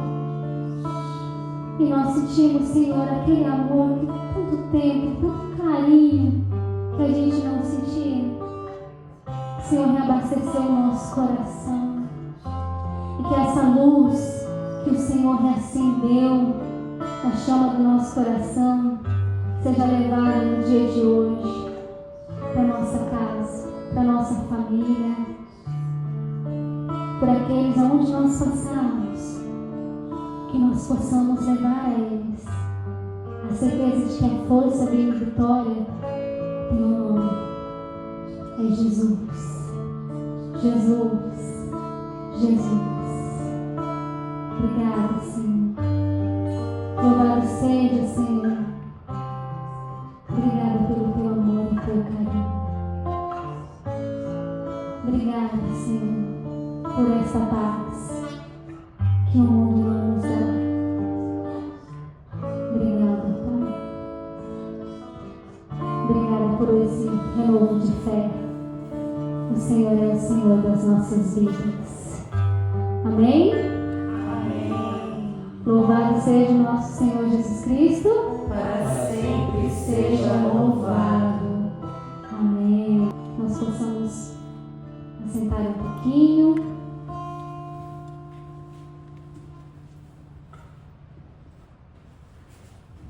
e nós sentimos, Senhor, aquele amor que tanto tempo, tanto carinho que a gente não sentia. Senhor, reabasteceu o nosso coração e que essa luz que o Senhor reacendeu na chama do nosso coração seja levada no dia de hoje para nossa casa, para nossa família, por aqueles aonde nós passamos, que nós possamos levar a eles a certeza de que a força, a vida e a vitória tem um nome, é Jesus. Jesus, Jesus. Obrigada, Senhor. Louvado seja, Senhor. Obrigada pelo Teu amor e Teu carinho. Obrigada, Senhor, por essa paz que o mundo não nos dá. Obrigada, Pai. Obrigada por esse renovo de fé. O Senhor é o Senhor das nossas vidas. Amém? Amém. Louvado seja o nosso Senhor Jesus Cristo. Para sempre seja louvado. Amém. Nós possamos assentar um pouquinho.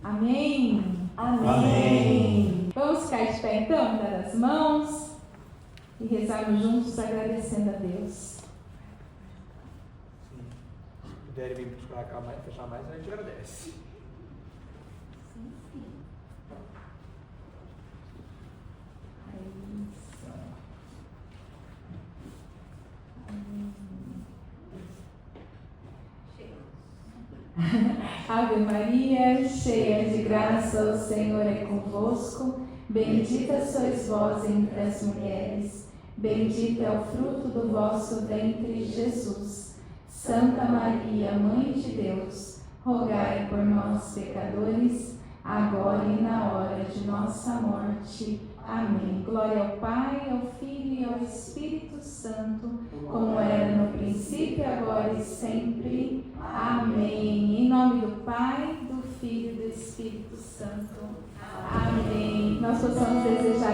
Amém. Amém. Vamos ficar de pé então, dar as mãos e rezarmos juntos agradecendo a Deus. Se puderem vir para cá mais, fechar mais, a gente agradece. Ave Maria, cheia de graça, o Senhor é convosco. Bendita sois vós entre as mulheres. Bendito é o fruto do vosso ventre, Jesus. Santa Maria, Mãe de Deus, rogai por nós, pecadores, agora e na hora de nossa morte. Amém. Glória ao Pai, ao Filho e ao Espírito Santo, como era no princípio, agora e sempre. Amém. Em nome do Pai, do Filho e do Espírito Santo. Amém. Nós possamos desejar